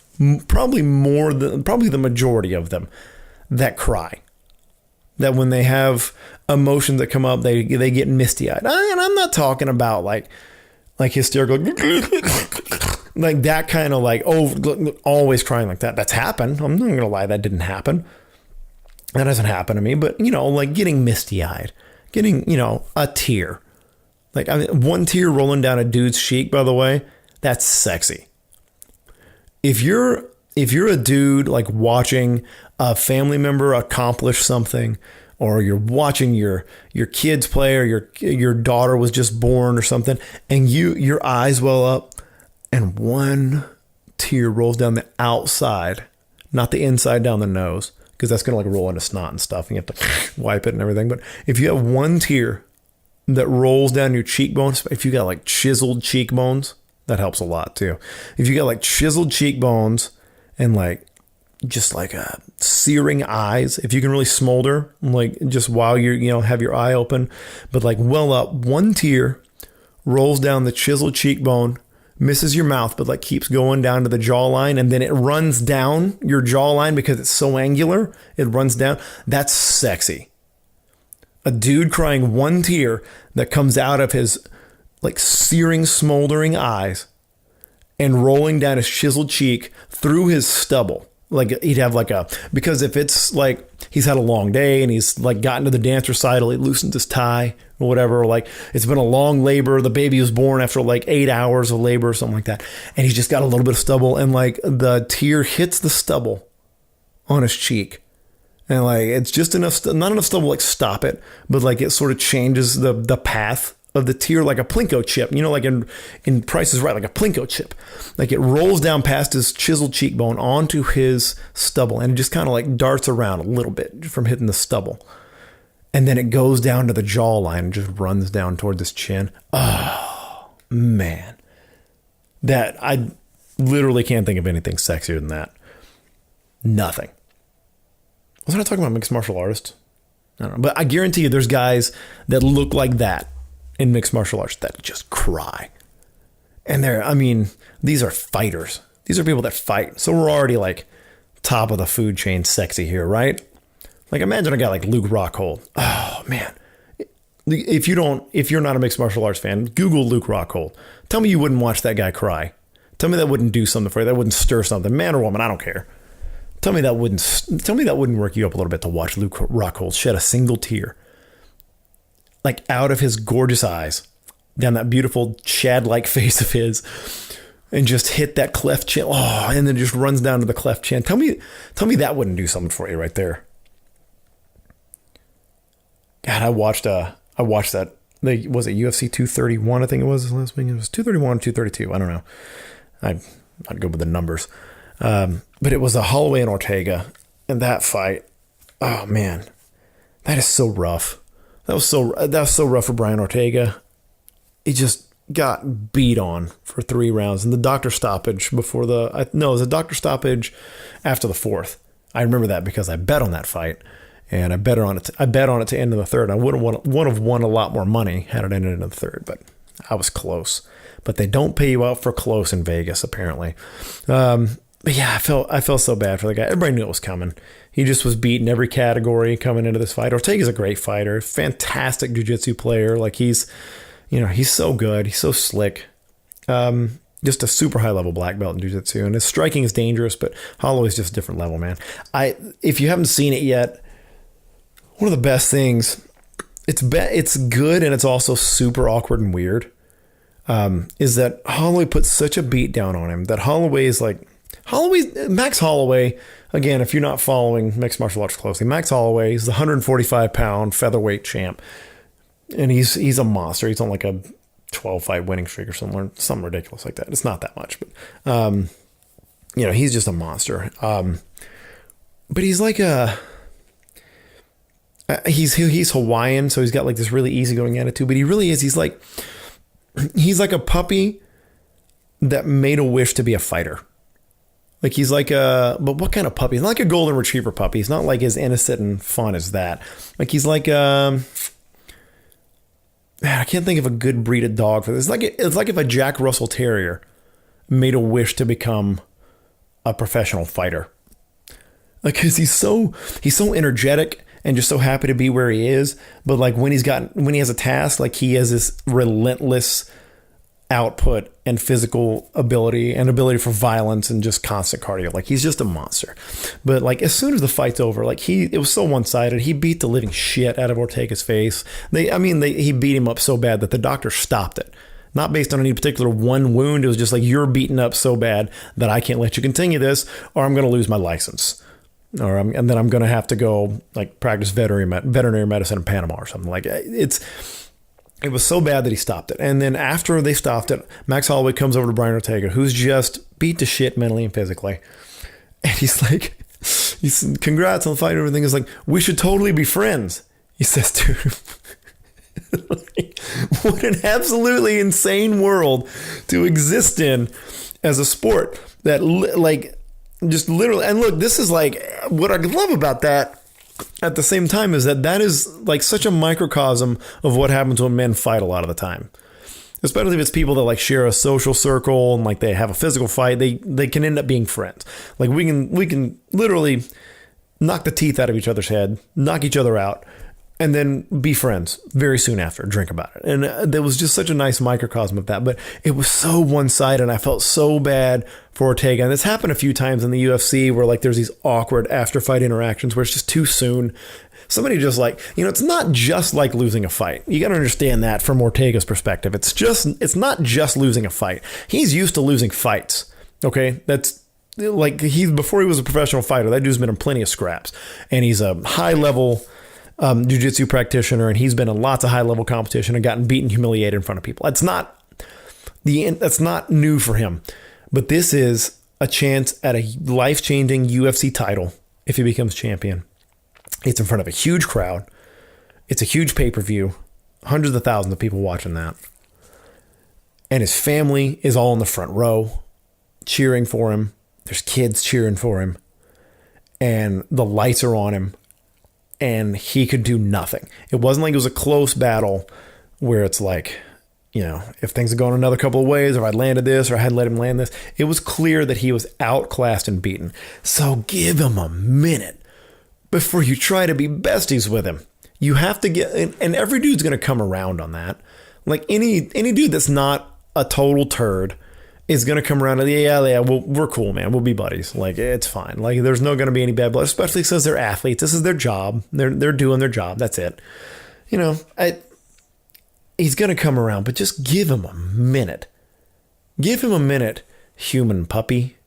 probably the majority of them, that cry. That when they have emotions that come up, they get misty-eyed. And I'm not talking about like hysterical, like that kind of like, oh, always crying like that. That's happened. I'm not going to lie. That didn't happen. That doesn't happen to me. But, like getting misty-eyed, getting, a tear. Like, I mean, one tear rolling down a dude's cheek, by the way, that's sexy. If you're a dude like watching a family member accomplish something, or you're watching your kids play, or your daughter was just born or something, and your eyes well up and one tear rolls down the outside, not the inside down the nose, because that's going to like roll into snot and stuff and you have to wipe it and everything. But if you have one tear that rolls down your cheekbones, if you got like chiseled cheekbones, that helps a lot too. If you got like chiseled cheekbones and like just like searing eyes, if you can really smolder, like just while you're, have your eye open, but like well up, one tear rolls down the chiseled cheekbone, misses your mouth, but like keeps going down to the jawline, and then it runs down your jawline because it's so angular, it runs down. That's sexy. A dude crying one tear that comes out of his like searing, smoldering eyes and rolling down his chiseled cheek through his stubble. Like he'd have like because if it's like he's had a long day and he's like gotten to the dance recital, he loosens his tie or whatever, like it's been a long labor, the baby was born after like 8 hours of labor or something like that, and he's just got a little bit of stubble, and like the tear hits the stubble on his cheek, and like it's just enough, not enough stubble like stop it, but like it sort of changes the path of the tear, like a Plinko chip, like in Price is Right, like a Plinko chip, like it rolls down past his chiseled cheekbone onto his stubble, and it just kind of like darts around a little bit from hitting the stubble, and then it goes down to the jawline and just runs down toward his chin. Oh man, that I literally can't think of anything sexier than that. Nothing. Wasn't I talking about mixed martial artists? I don't know, but I guarantee you there's guys that look like that in mixed martial arts that just cry. And these are fighters. These are people that fight. So we're already like top of the food chain sexy here, right? Like imagine a guy like Luke Rockhold. Oh man. If you're not a mixed martial arts fan, Google Luke Rockhold. Tell me you wouldn't watch that guy cry. Tell me that wouldn't do something for you. That wouldn't stir something, man or woman, I don't care. Tell me that wouldn't work you up a little bit to watch Luke Rockhold shed a single tear, like out of his gorgeous eyes, down that beautiful Chad-like face of his, and just hit that cleft chin. Oh, and then it just runs down to the cleft chin. Tell me that wouldn't do something for you right there. God, I watched that. Was it UFC 231? I think it was last week. It was 231, 232. I don't know. I'd go with the numbers. But it was a Holloway and Ortega, and that fight. Oh man, that is so rough. That was so rough for Brian Ortega. He just got beat on for 3 rounds, and the doctor stoppage before it was a doctor stoppage after the 4th. I remember that because I bet on that fight, and I bet on it to end in the 3rd. I would have won a lot more money had it ended in the 3rd, but I was close. But they don't pay you out for close in Vegas, apparently. But yeah, I felt so bad for the guy. Everybody knew it was coming. He just was beating every category coming into this fight. Ortega's a great fighter, fantastic jiu-jitsu player. Like he's so good. He's so slick. Just a super high level black belt in jiu-jitsu, and his striking is dangerous, but Holloway's just a different level, man. If you haven't seen it yet, one of the best things, it's good and it's also super awkward and weird, is that Holloway puts such a beat down on him that Max Holloway, again, if you're not following mixed martial arts closely, Max Holloway is the 145-pound featherweight champ, and he's a monster. He's on like a 12-fight winning streak or something ridiculous like that. It's not that much, but he's just a monster. But he's like he's Hawaiian, so he's got like this really easygoing attitude. But he really is. He's like a puppy that made a wish to be a fighter. Like he's like but what kind of puppy? He's not like a golden retriever puppy. He's not like as innocent and fun as that. Like he's like man, I can't think of a good breed of dog for this. It's like if a Jack Russell Terrier made a wish to become a professional fighter. Like, cause he's so energetic and just so happy to be where he is. But like when he has a task, like he has this relentless output and physical ability and ability for violence and just constant cardio. Like he's just a monster. But like as soon as the fight's over, like it was so one-sided. He beat the living shit out of Ortega's face. He beat him up so bad that the doctor stopped it. Not based on any particular one wound. It was just like, you're beaten up so bad that I can't let you continue this, or I'm going to lose my license. And then I'm going to have to go like practice veterinary medicine in Panama or something. Like it was so bad that he stopped it. And then after they stopped it, Max Holloway comes over to Brian Ortega, who's just beat to shit mentally and physically. And he's congrats on the fight and everything. He's like, we should totally be friends. He says to him. What an absolutely insane world to exist in as a sport that just literally, and look, this is like what I love about that at the same time is that is like such a microcosm of what happens when men fight a lot of the time. Especially if it's people that like share a social circle and like they have a physical fight, they can end up being friends. Like we can literally knock the teeth out of each other's head, knock each other out, and then be friends very soon after, drink about it. And there was just such a nice microcosm of that. But it was so one-sided, and I felt so bad for Ortega. And this happened a few times in the UFC where like there's these awkward after-fight interactions where it's just too soon. Somebody just like, it's not just like losing a fight. You got to understand that from Ortega's perspective. It's not just losing a fight. He's used to losing fights. Okay? That's like before he was a professional fighter, that dude's been in plenty of scraps. And he's a high-level jiu-jitsu practitioner, and he's been in lots of high-level competition and gotten beaten, humiliated in front of people. That's not new for him. But this is a chance at a life-changing UFC title if he becomes champion. It's in front of a huge crowd. It's a huge pay-per-view. Hundreds of thousands of people watching that. And his family is all in the front row cheering for him. There's kids cheering for him. And the lights are on him. And he could do nothing. It wasn't like it was a close battle where it's like, if things had gone another couple of ways, or I'd landed this, or I had let him land this. It was clear that he was outclassed and beaten. So give him a minute before you try to be besties with him. You have to get, and every dude's going to come around on that. Like any dude that's not a total turd is going to come around and yeah, we're cool, man. We'll be buddies. Like, it's fine. Like, there's no going to be any bad blood, especially since they're athletes. This is their job. They're doing their job. That's it. He's going to come around, but just give him a minute. Give him a minute, human puppy.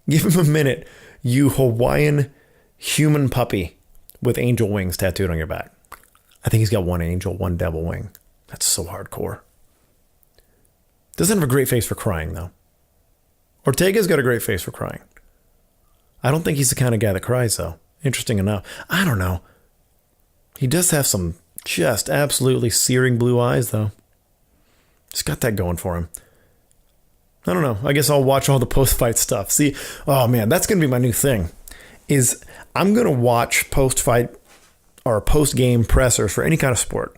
Give him a minute, you Hawaiian human puppy with angel wings tattooed on your back. I think he's got one angel, one devil wing. That's so hardcore. Doesn't have a great face for crying, though. Ortega's got a great face for crying. I don't think he's the kind of guy that cries, though. Interesting enough. I don't know. He does have some just absolutely searing blue eyes, though. He's got that going for him. I don't know. I guess I'll watch all the post-fight stuff. See, oh man, that's going to be my new thing. Is I'm going to watch post-fight or post-game pressers for any kind of sport.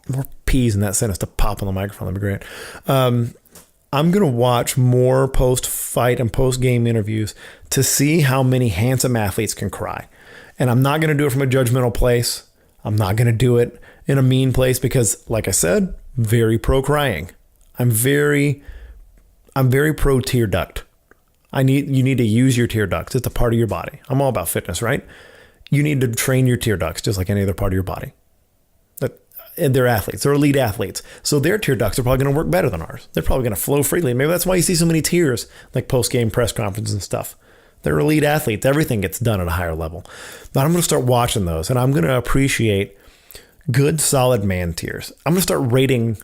More P's in that sentence to pop on the microphone. That'd be great. I'm going to watch more post-fight and post-game interviews to see how many handsome athletes can cry. And I'm not going to do it from a judgmental place. I'm not going to do it in a mean place because, like I said, very pro-crying. I'm very pro tear duct. You need to use your tear ducts. It's a part of your body. I'm all about fitness, right? You need to train your tear ducts just like any other part of your body. And they're athletes. They're elite athletes. So their tear ducts are probably going to work better than ours. They're probably going to flow freely. Maybe that's why you see so many tears, like post-game press conferences and stuff. They're elite athletes. Everything gets done at a higher level. But I'm going to start watching those, and I'm going to appreciate good, solid man tears. I'm going to start rating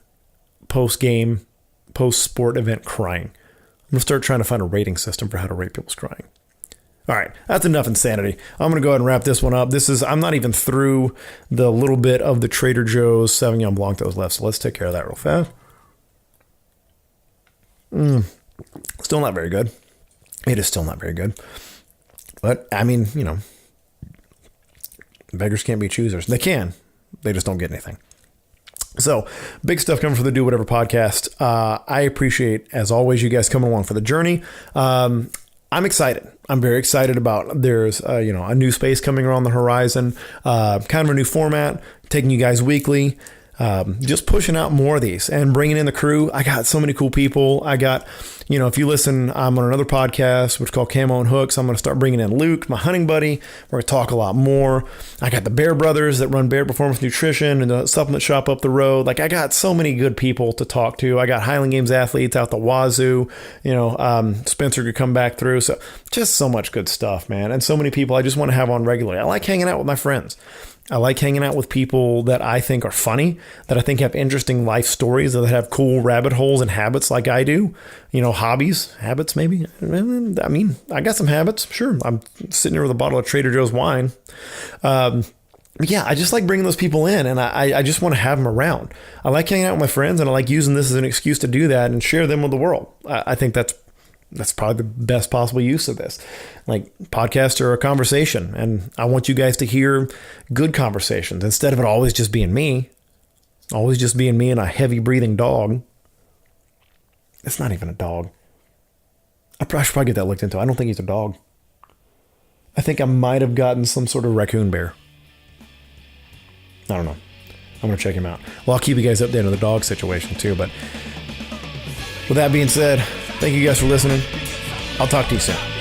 post-game, post-sport event crying. I'm going to start trying to find a rating system for how to rate people's crying. All right, that's enough insanity. I'm going to go ahead and wrap this one up. I'm not even through the little bit of the Trader Joe's Sauvignon Blanc that was left, so let's take care of that real fast. Still not very good. It is still not very good. But, I mean, beggars can't be choosers. They can. They just don't get anything. So, big stuff coming from the Do Whatever podcast. I appreciate, as always, you guys coming along for the journey. I'm excited. I'm very excited about there's a new space coming around the horizon, kind of a new format, taking you guys weekly, just pushing out more of these and bringing in the crew. I got so many cool people. I got, if you listen, I'm on another podcast, which is called Camo and Hooks. I'm going to start bringing in Luke, my hunting buddy. We're going to talk a lot more. I got the Bear Brothers that run Bear Performance Nutrition and the supplement shop up the road. Like, I got so many good people to talk to. I got Highland Games athletes out the wazoo. Spencer could come back through. So just so much good stuff, man. And so many people I just want to have on regularly. I like hanging out with my friends. I like hanging out with people that I think are funny, that I think have interesting life stories, that have cool rabbit holes and habits like I do. Hobbies, habits maybe. I mean, I got some habits. Sure. I'm sitting here with a bottle of Trader Joe's wine. Yeah, I just like bringing those people in, and I just want to have them around. I like hanging out with my friends, and I like using this as an excuse to do that and share them with the world. I think that's probably the best possible use of this. Like, podcasts are a conversation, and I want you guys to hear good conversations instead of it always just being me and a heavy breathing dog. It's not even a dog. I should probably get that looked into. I don't think he's a dog. I think I might have gotten some sort of raccoon bear. I don't know. I'm going to check him out. Well, I'll keep you guys updated on the dog situation too. But with that being said, thank you guys for listening. I'll talk to you soon.